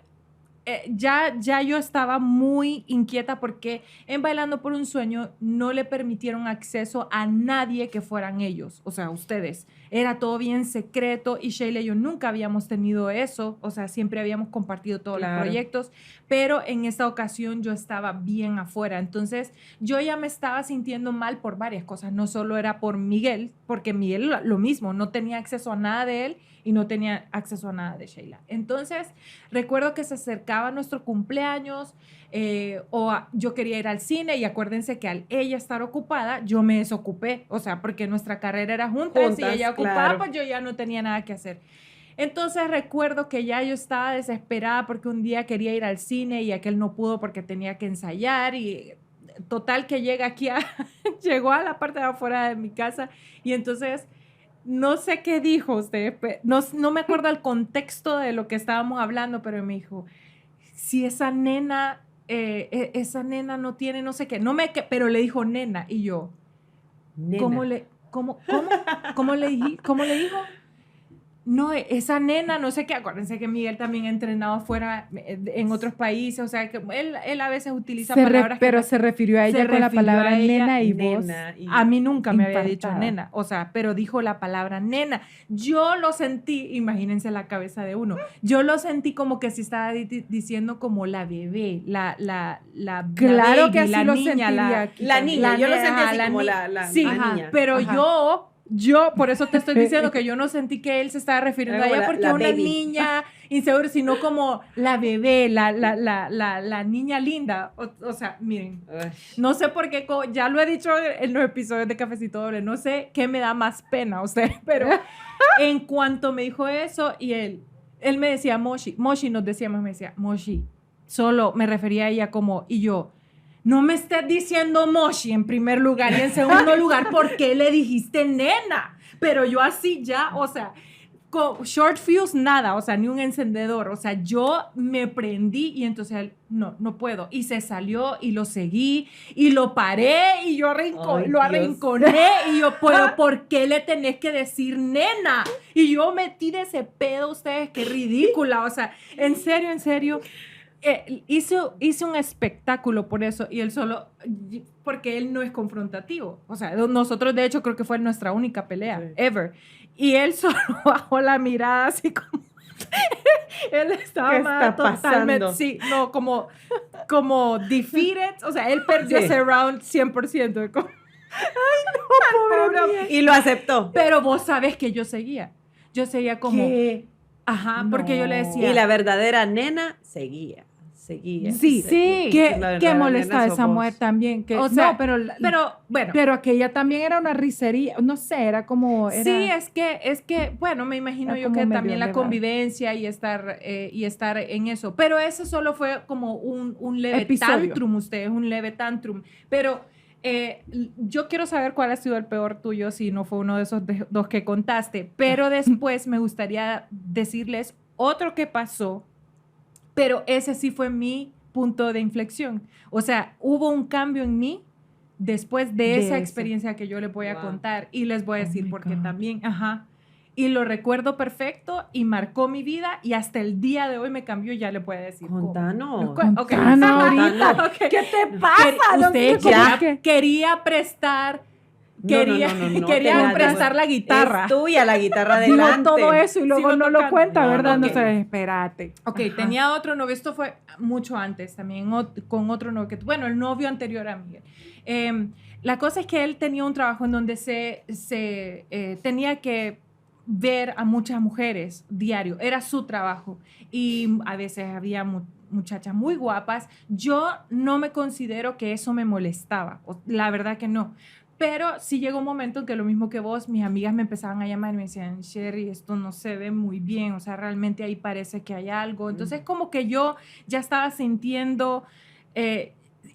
Ya yo estaba muy inquieta porque en Bailando por un Sueño no le permitieron acceso a nadie que fueran ellos, o sea, ustedes. Era todo bien secreto y Sheila y yo nunca habíamos tenido eso, o sea, siempre habíamos compartido todos los Claro. proyectos, pero en esta ocasión yo estaba bien afuera. Entonces, yo ya me estaba sintiendo mal por varias cosas, no solo era por Miguel, porque Miguel lo mismo, no tenía acceso a nada de él y no tenía acceso a nada de Sheila. Entonces, recuerdo que se acercaba nuestro cumpleaños yo quería ir al cine y acuérdense que al ella estar ocupada, yo me desocupé, o sea, porque nuestra carrera era juntas y ella ocupada, claro. pues yo ya no tenía nada que hacer. Entonces recuerdo que ya yo estaba desesperada porque un día quería ir al cine y aquel no pudo porque tenía que ensayar y total que llega aquí llegó a la parte de afuera de mi casa y entonces no sé qué dijo usted, no me acuerdo el contexto de lo que estábamos hablando, pero me dijo, si esa nena no tiene no sé qué, pero le dijo nena y yo, Nena. ¿cómo le dijo? no, esa nena, no sé qué, acuérdense que Miguel también ha entrenado afuera en otros países, o sea, que él a veces utiliza palabras pero se refirió a ella con la palabra nena y vos. A mí nunca me había dicho nena, o sea, pero dijo la palabra nena. Yo lo sentí, imagínense la cabeza de uno, yo lo sentí como que se estaba diciendo como la bebé, la claro baby, que así la lo niña, sentiría. La niña, yo lo sentí así como la sí, niña. pero Ajá. yo, por eso te estoy diciendo que yo no sentí que él se estaba refiriendo a ella porque la una baby. niña insegura, sino como la bebé, la niña linda. O sea, miren, no sé por qué, ya lo he dicho en los episodios de Cafecito Doble, no sé qué me da más pena a usted, pero en cuanto me dijo eso y él me decía Moshi, nos decíamos, me decía Moshi, solo me refería a ella como, y yo, no me estés diciendo Moshi en primer lugar y en segundo lugar, ¿por qué le dijiste nena? Pero yo así ya, o sea, con short fuse nada, o sea, ni un encendedor, o sea, yo me prendí y entonces él, no puedo. Y se salió y lo seguí y lo paré y yo lo arrinconé y yo, pero ¿por qué le tenés que decir nena? Y yo metí de ese pedo, ustedes, qué ridícula, o sea, en serio. Hice un espectáculo por eso y él solo, porque él no es confrontativo. O sea, nosotros de hecho creo que fue nuestra única pelea, ever. Y él solo bajó la mirada así como... él estaba totalmente... Sí, no, como defeated. O sea, él perdió ese round 100%. Como, ay, no, pobre. Y lo aceptó. Pero vos sabes que yo seguía como... ¿Qué? Ajá, porque yo le decía... Y la verdadera nena seguía. Sí. Que molestaba esa mujer también. Que, o sea, no, pero bueno. Pero aquella también era una risería. No sé, era como... Era, sí, es que, bueno, me imagino yo que también la convivencia y estar en eso. Pero eso solo fue como un leve episodio. Tantrum, ustedes, un leve tantrum. Pero yo quiero saber cuál ha sido el peor tuyo, si no fue uno de esos dos que contaste. Pero después me gustaría decirles otro que pasó. Pero ese sí fue mi punto de inflexión. O sea, hubo un cambio en mí después de esa experiencia que yo les voy a contar. Y les voy a decir porque también, y lo recuerdo perfecto y marcó mi vida y hasta el día de hoy me cambió, ya le puedo decir. Contanos. Ahorita. ¿Qué te pasa? Usted quería prestar... Quería prestar la guitarra. Es tuya la guitarra delante. Digo todo eso y luego no lo cuenta, ¿verdad? Okay. No sé, espérate. Ok, tenía otro novio, esto fue mucho antes también, con otro novio, bueno, el novio anterior a Miguel. La cosa es que él tenía un trabajo en donde tenía que ver a muchas mujeres diario, era su trabajo y a veces había muchachas muy guapas. Yo no me considero que eso me molestaba, la verdad que no. Pero sí llegó un momento en que lo mismo que vos, mis amigas me empezaban a llamar y me decían, Sherry, esto no se ve muy bien, o sea, realmente ahí parece que hay algo. Entonces, como que yo ya estaba sintiendo,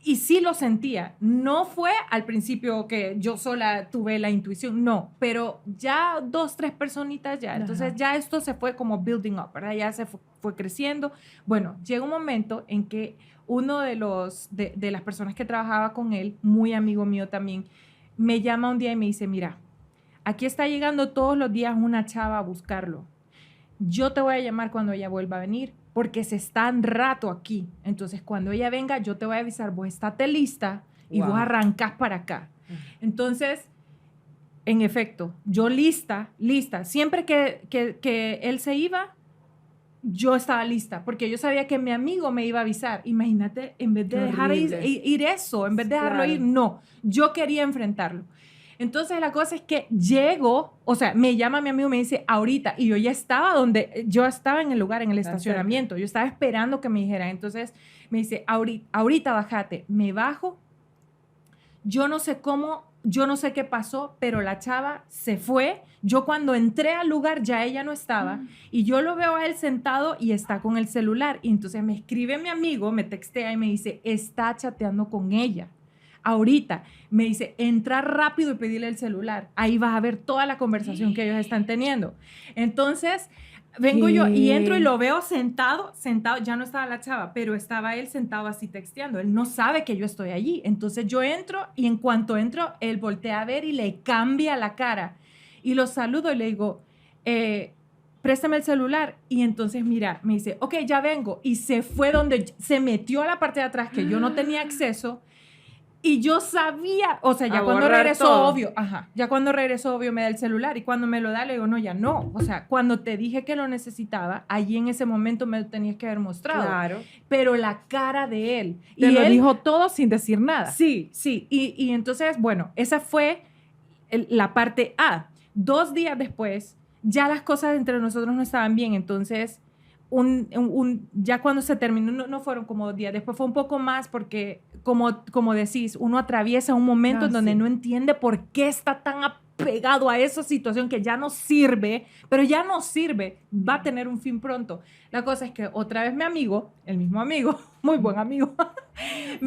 y sí lo sentía. No fue al principio que yo sola tuve la intuición, no, pero ya 2, 3 personitas ya. Entonces, ya esto se fue como building up, ¿verdad? Ya se fue creciendo. Bueno, llegó un momento en que uno de las personas que trabajaba con él, muy amigo mío también, me llama un día y me dice, mira, aquí está llegando todos los días una chava a buscarlo. Yo te voy a llamar cuando ella vuelva a venir, porque se está un rato aquí. Entonces, cuando ella venga, yo te voy a avisar, vos estate lista y vos arrancás para acá. Entonces, en efecto, yo lista. Siempre que él se iba, yo estaba lista, porque yo sabía que mi amigo me iba a avisar. Imagínate, en vez de dejar ir eso, en vez de dejarlo ir, no. Yo quería enfrentarlo. Entonces, la cosa es que llego, o sea, me llama mi amigo, me dice, ahorita, y yo ya estaba yo estaba en el lugar, en el estacionamiento, yo estaba esperando que me dijera. Entonces, me dice, ahorita bájate. Me bajo, yo no sé cómo, yo no sé qué pasó, pero la chava se fue. Yo cuando entré al lugar ya ella no estaba y yo lo veo a él sentado y está con el celular. Y entonces me escribe mi amigo, me textea y me dice, está chateando con ella. Ahorita me dice, entra rápido y pedirle el celular. Ahí vas a ver toda la conversación que ellos están teniendo. Entonces, vengo yo y entro y lo veo sentado, ya no estaba la chava, pero estaba él sentado así texteando. Él no sabe que yo estoy allí. Entonces yo entro y en cuanto entro, él voltea a ver y le cambia la cara. Y lo saludo y le digo, préstame el celular. Y entonces, mira, me dice, ok, ya vengo. Y se fue se metió a la parte de atrás que yo no tenía acceso. Y yo sabía, o sea, ya cuando regresó, todo. obvio, ya cuando regresó, obvio, me da el celular. Y cuando me lo da, le digo, no, ya no. O sea, cuando te dije que lo necesitaba, allí en ese momento me lo tenías que haber mostrado. Claro. Pero la cara de él. Te y lo él dijo todo sin decir nada. Sí, sí. Y entonces, bueno, esa fue la parte A. 2 días después, ya las cosas entre nosotros no estaban bien. Entonces, ya cuando se terminó, no fueron como 2 días, después fue un poco más porque, como decís, uno atraviesa un momento en donde no entiende por qué está tan apegado a esa situación que ya no sirve, pero ya no sirve, va a tener un fin pronto. La cosa es que otra vez mi amigo, el mismo amigo, muy buen amigo,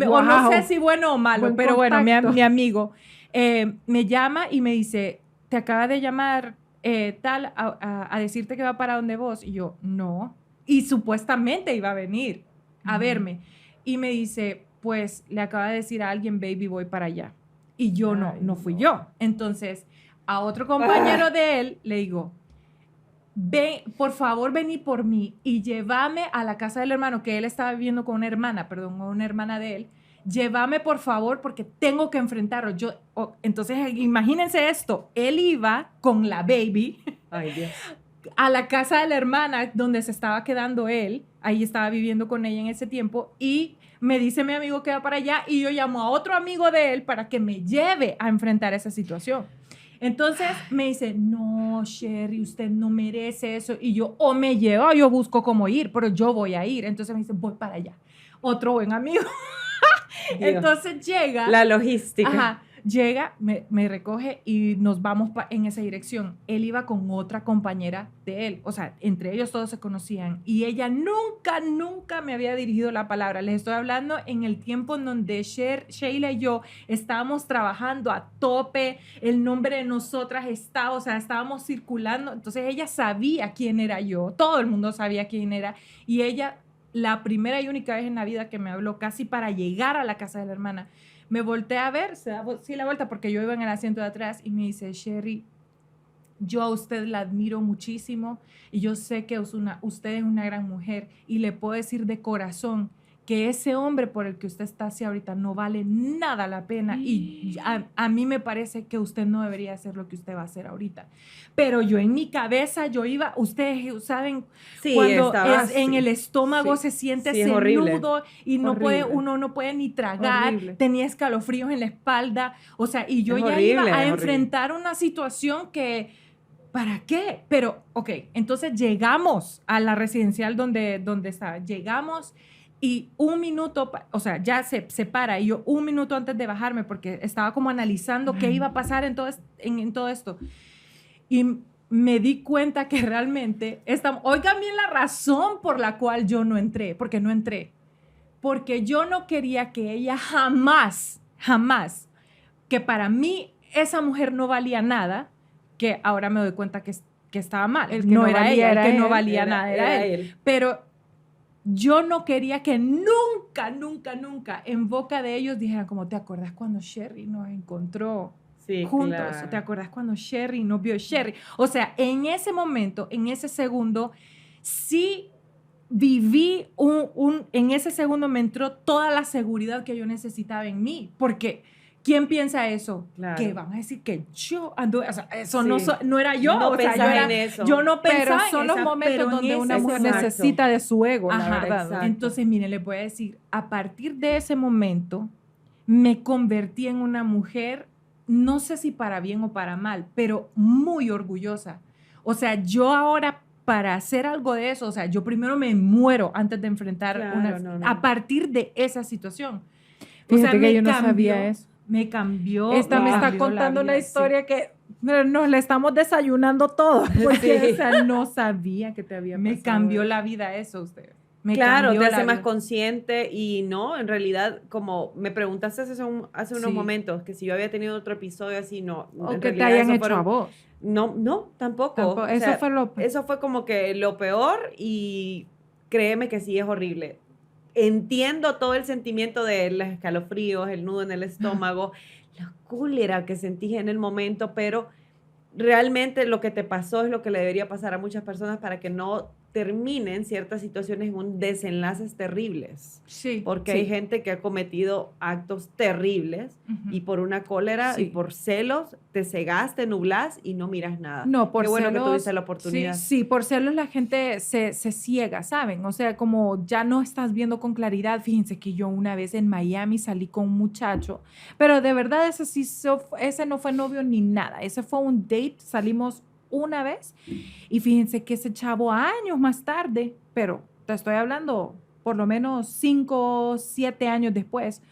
o no sé si bueno o malo, Buen pero bueno, contacto. mi amigo me llama y me dice, te acaba de llamar tal a decirte que va para donde vos. Y yo, no. Y supuestamente iba a venir a verme. Y me dice, pues le acaba de decir a alguien, baby, voy para allá. Y yo no fui yo. Entonces, a otro compañero de él le digo, ven, por favor, vení por mí y llévame a la casa del hermano, que él estaba viviendo con una hermana de él. Llévame, por favor, porque tengo que enfrentarlo. Entonces, imagínense esto. Él iba con la baby. Ay, Dios. A la casa de la hermana donde se estaba quedando él, ahí estaba viviendo con ella en ese tiempo, y me dice mi amigo que va para allá, y yo llamo a otro amigo de él para que me lleve a enfrentar esa situación. Entonces me dice, no, Sherry, usted no merece eso, y yo, o me llevo, o yo busco cómo ir, pero yo voy a ir. Entonces me dice, voy para allá. Otro buen amigo. Entonces llega. La logística. Ajá. Llega, me recoge y nos vamos en esa dirección. Él iba con otra compañera de él. O sea, entre ellos todos se conocían. Y ella nunca me había dirigido la palabra. Les estoy hablando en el tiempo en donde Sheila y yo estábamos trabajando a tope. El nombre de nosotras o sea, estábamos circulando. Entonces ella sabía quién era yo. Todo el mundo sabía quién era. Y ella, la primera y única vez en la vida que me habló, casi para llegar a la casa de la hermana, me volteé a ver, se da la vuelta porque yo iba en el asiento de atrás y me dice, Sherry, yo a usted la admiro muchísimo y yo sé que usted es una gran mujer y le puedo decir de corazón que ese hombre por el que usted está así ahorita no vale nada la pena y a mí me parece que usted no debería hacer lo que usted va a hacer ahorita. Pero yo en mi cabeza, yo iba, ustedes saben, Sí, cuando estaba, en sí. el estómago Sí. se siente Sí, es ese horrible. nudo y uno no puede ni tragar, Horrible. tenía escalofríos en la espalda, o sea, y yo Es ya horrible, iba a es enfrentar una situación que, ¿para qué? Pero, ok, entonces llegamos a la residencial donde estaba, llegamos y un minuto, o sea, ya se para y yo un minuto antes de bajarme porque estaba como analizando qué iba a pasar en todo esto. Y me di cuenta que realmente, oigan bien la razón por la cual yo no entré, porque no entré. Porque yo no quería que ella jamás, que para mí esa mujer no valía nada, que ahora me doy cuenta que estaba mal. El que no era valía ella, era el que no él. valía nada era él. Pero yo no quería que nunca en boca de ellos dijeran como, ¿te acuerdas cuando Sherry nos encontró juntos? Claro. ¿O te acuerdas cuando Sherry nos vio Sherry? O sea, en ese momento, en ese segundo, sí viví en ese segundo me entró toda la seguridad que yo necesitaba en mí, porque ¿quién piensa eso? Claro. Que van a decir que yo anduve, o sea, eso Sí. no era yo, No o sea, pensaba en eso. yo no pensaba Pero son en los esa, momentos pero en donde una ese mujer momento. necesita de su ego, la Ajá, verdad. exacto. Entonces, miren, les voy a decir, a partir de ese momento, me convertí en una mujer, no sé si para bien o para mal, pero muy orgullosa. O sea, yo ahora, para hacer algo de eso, o sea, yo primero me muero antes de enfrentar Claro, a partir de esa situación. Fíjate que yo no sabía eso. Me cambió. Esta me está cambió la contando una vida, historia que nos la estamos desayunando todo. Porque, Sí. o sea, no sabía que te había pasado. Me cambió la vida eso, usted. Claro, cambió te la hace más vida. consciente y no, en realidad, como me preguntaste hace unos Sí. momentos, que si yo había tenido otro episodio así, no. O en que te realidad hayan eso hecho fueron- a vos. No, tampoco. Tampoco. O Eso sea, fue lo... eso fue como que lo peor y créeme que sí es horrible. Entiendo todo el sentimiento de los escalofríos, el nudo en el estómago, la cólera que sentí en el momento, pero realmente lo que te pasó es lo que le debería pasar a muchas personas para que no terminen ciertas situaciones en un desenlaces terribles. Sí. Porque hay gente que ha cometido actos terribles y por una cólera y por celos te cegas, te nublas y no miras nada. No, por Qué bueno celos, que tuviste la oportunidad. Sí, por celos la gente se ciega, ¿saben? O sea, como ya no estás viendo con claridad. Fíjense que yo una vez en Miami salí con un muchacho, pero de verdad ese no fue novio ni nada. Ese fue un date, salimos una vez y fíjense que ese chavo años más tarde, pero te estoy hablando por lo menos 5, 7 años después,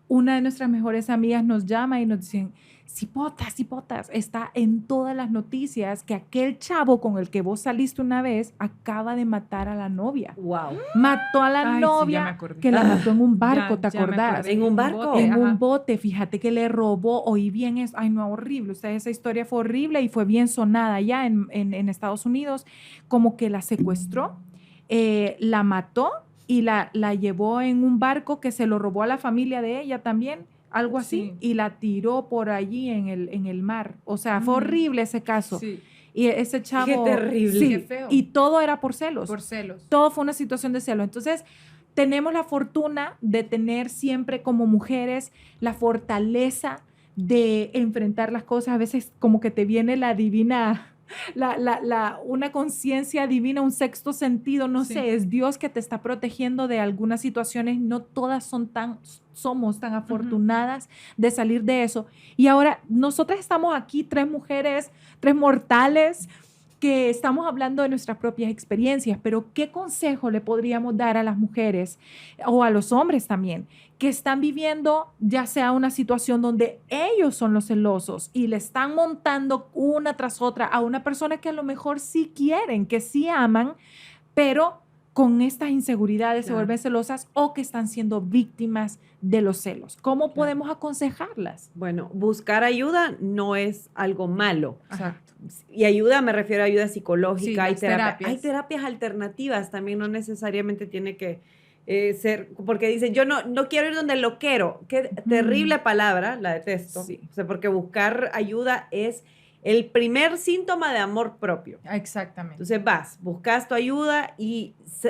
una de nuestras mejores amigas nos llama y nos dicen, cipotas, está en todas las noticias que aquel chavo con el que vos saliste una vez acaba de matar a la novia. Wow. Mató a la novia que la mató en un barco, ¿te acordás? ¿En un barco? En un bote, fíjate que le robó, oí bien eso, ay no, horrible, esa historia fue horrible y fue bien sonada allá en Estados Unidos, como que la secuestró, la mató y la llevó en un barco que se lo robó a la familia de ella también, algo así, y la tiró por allí en el mar. O sea, fue horrible ese caso. Sí. Y ese chavo... Qué terrible. Sí, Qué feo. y todo era por celos. Por celos. Todo fue una situación de celos. Entonces, tenemos la fortuna de tener siempre como mujeres la fortaleza de enfrentar las cosas. A veces como que te viene la divina... una conciencia divina, un sexto sentido, no sé, es Dios que te está protegiendo de algunas situaciones, no todas somos tan afortunadas de salir de eso. Y ahora, nosotras estamos aquí, 3 mujeres, 3 mortales, que estamos hablando de nuestras propias experiencias, pero ¿qué consejo le podríamos dar a las mujeres o a los hombres también que están viviendo ya sea una situación donde ellos son los celosos y le están montando una tras otra a una persona que a lo mejor sí quieren, que sí aman, pero con estas inseguridades se vuelven celosas o que están siendo víctimas de los celos? ¿Cómo podemos aconsejarlas? Bueno, buscar ayuda no es algo malo. Exacto. Y ayuda, me refiero a ayuda psicológica, Sí, hay terapias alternativas, también no necesariamente tiene que ser, porque dicen, yo no quiero ir donde lo quiero. Qué terrible palabra, la detesto. Sí. O sea, porque buscar ayuda es el primer síntoma de amor propio. Exactamente. Entonces buscas tu ayuda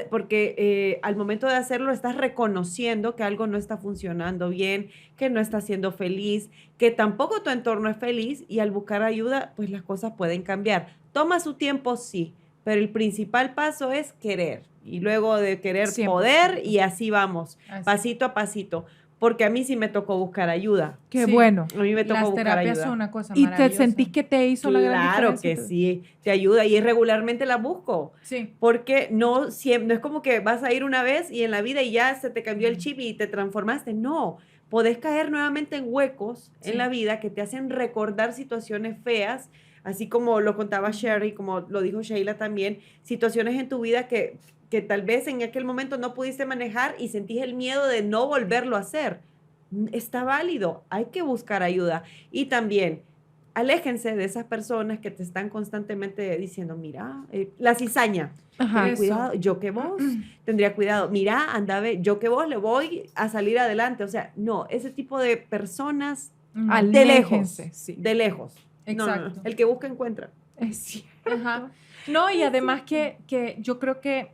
porque al momento de hacerlo estás reconociendo que algo no está funcionando bien, que no estás siendo feliz, que tampoco tu entorno es feliz y al buscar ayuda, pues las cosas pueden cambiar. Toma su tiempo, sí, pero el principal paso es querer y luego de querer 100%. Poder y así vamos, Así. pasito a pasito. Porque a mí sí me tocó buscar ayuda. Qué Sí. bueno. A mí me tocó Las buscar terapias ayuda. son una cosa ¿Y te maravillosa. sentís que te hizo la gran Claro diferencia? que sí, te ayuda y regularmente la busco. Sí. Porque no es como que vas a ir una vez y en la vida y ya se te cambió el chip y te transformaste. No, podés caer nuevamente en huecos en la vida que te hacen recordar situaciones feas, así como lo contaba Sherry, como lo dijo Sheila también, situaciones en tu vida que tal vez en aquel momento no pudiste manejar y sentís el miedo de no volverlo a hacer. Está válido, hay que buscar ayuda. Y también, aléjense de esas personas que te están constantemente diciendo, mira, la cizaña, ten cuidado, yo que vos, tendría cuidado, mira, anda, ve, yo que vos le voy a salir adelante. O sea, no, ese tipo de personas de lejos, Sí. de lejos. Exacto. No, el que busca encuentra. Es cierto. Ajá. No, y además que yo creo que,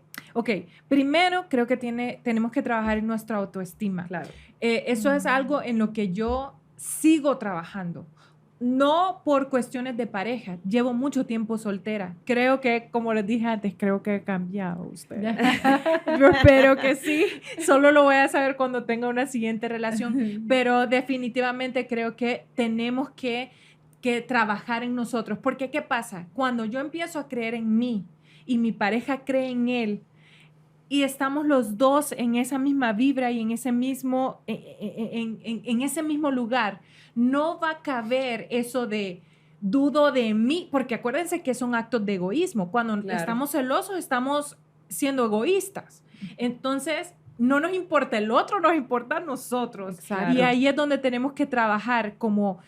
primero creo que tenemos que trabajar en nuestra autoestima. Claro. Eso es algo en lo que yo sigo trabajando. No por cuestiones de pareja. Llevo mucho tiempo soltera. Creo que, como les dije antes, creo que he cambiado usted. Yo espero que sí. Solo lo voy a saber cuando tenga una siguiente relación. Pero definitivamente creo que tenemos que trabajar en nosotros. Porque, ¿qué pasa? Cuando yo empiezo a creer en mí y mi pareja cree en él, y estamos los dos en esa misma vibra y en ese mismo, en ese mismo lugar, no va a caber eso de dudo de mí, porque acuérdense que son actos de egoísmo. Cuando estamos celosos, estamos siendo egoístas. Entonces, no nos importa el otro, nos importa a nosotros. Exacto. Y ahí es donde tenemos que trabajar como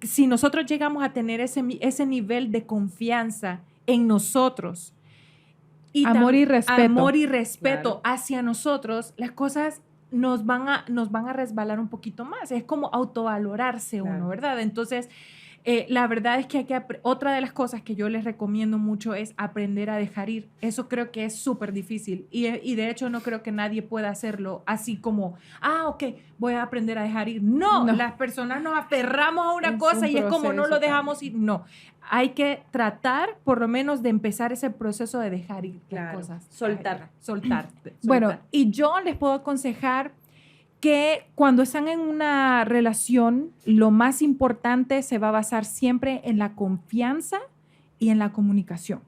si nosotros llegamos a tener ese nivel de confianza en nosotros, y amor y respeto. Amor y respeto hacia nosotros, las cosas nos van a resbalar un poquito más. Es como autovalorarse uno, ¿verdad? Entonces, La verdad es que otra de las cosas que yo les recomiendo mucho es aprender a dejar ir. Eso creo que es súper difícil y de hecho no creo que nadie pueda hacerlo así como, ok, voy a aprender a dejar ir. No, las personas nos aferramos a una cosa y es como no lo dejamos ir. No, hay que tratar por lo menos de empezar ese proceso de dejar ir las cosas. Soltar. Bueno, y yo les puedo aconsejar que cuando están en una relación, lo más importante se va a basar siempre en la confianza y en la comunicación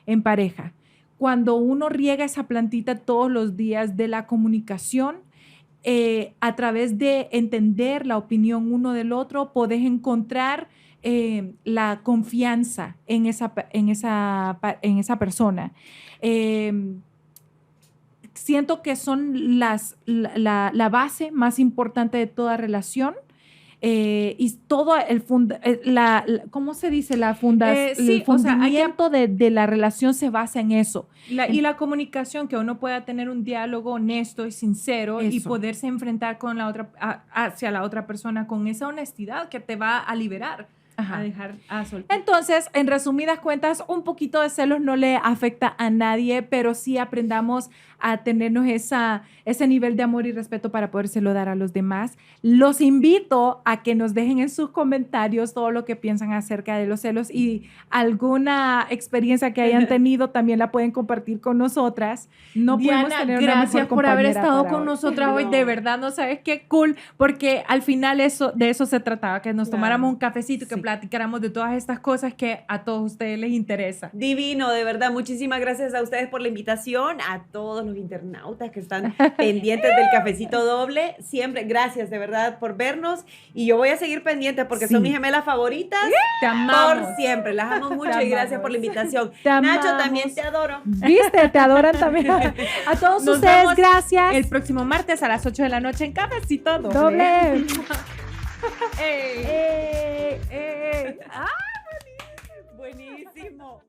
en pareja. Cuando uno riega esa plantita todos los días de la comunicación, a través de entender la opinión uno del otro, podés encontrar la confianza en esa persona. Siento que son la base más importante de toda relación. Y todo ¿cómo se dice? El fundamento de la relación se basa en eso. Y la comunicación, que uno pueda tener un diálogo honesto y sincero y poderse enfrentar con hacia la otra persona con esa honestidad que te va a liberar. A soltar. Entonces, en resumidas cuentas, un poquito de celos no le afecta a nadie, pero sí aprendamos a tenernos ese nivel de amor y respeto para podérselo dar a los demás. Los invito a que nos dejen en sus comentarios todo lo que piensan acerca de los celos y alguna experiencia que hayan tenido también la pueden compartir con nosotras. No Diana, podemos tener gracias por haber estado con hoy. nosotras hoy. De verdad, no sabes qué cool, porque al final de eso se trataba, que nos tomáramos un cafecito, que platicáramos de todas estas cosas que a todos ustedes les interesa. Divino, de verdad. Muchísimas gracias a ustedes por la invitación, a todos los internautas que están pendientes del cafecito doble. Siempre, gracias de verdad por vernos y yo voy a seguir pendiente porque son mis gemelas favoritas. Te amamos. Por siempre, las amo mucho y gracias por la invitación. Nacho, también te adoro. ¿Viste? Te adoran también. A todos Nos ustedes, vemos gracias. El próximo martes a las 8 de la noche en Cafecito Doble. Buenísimo.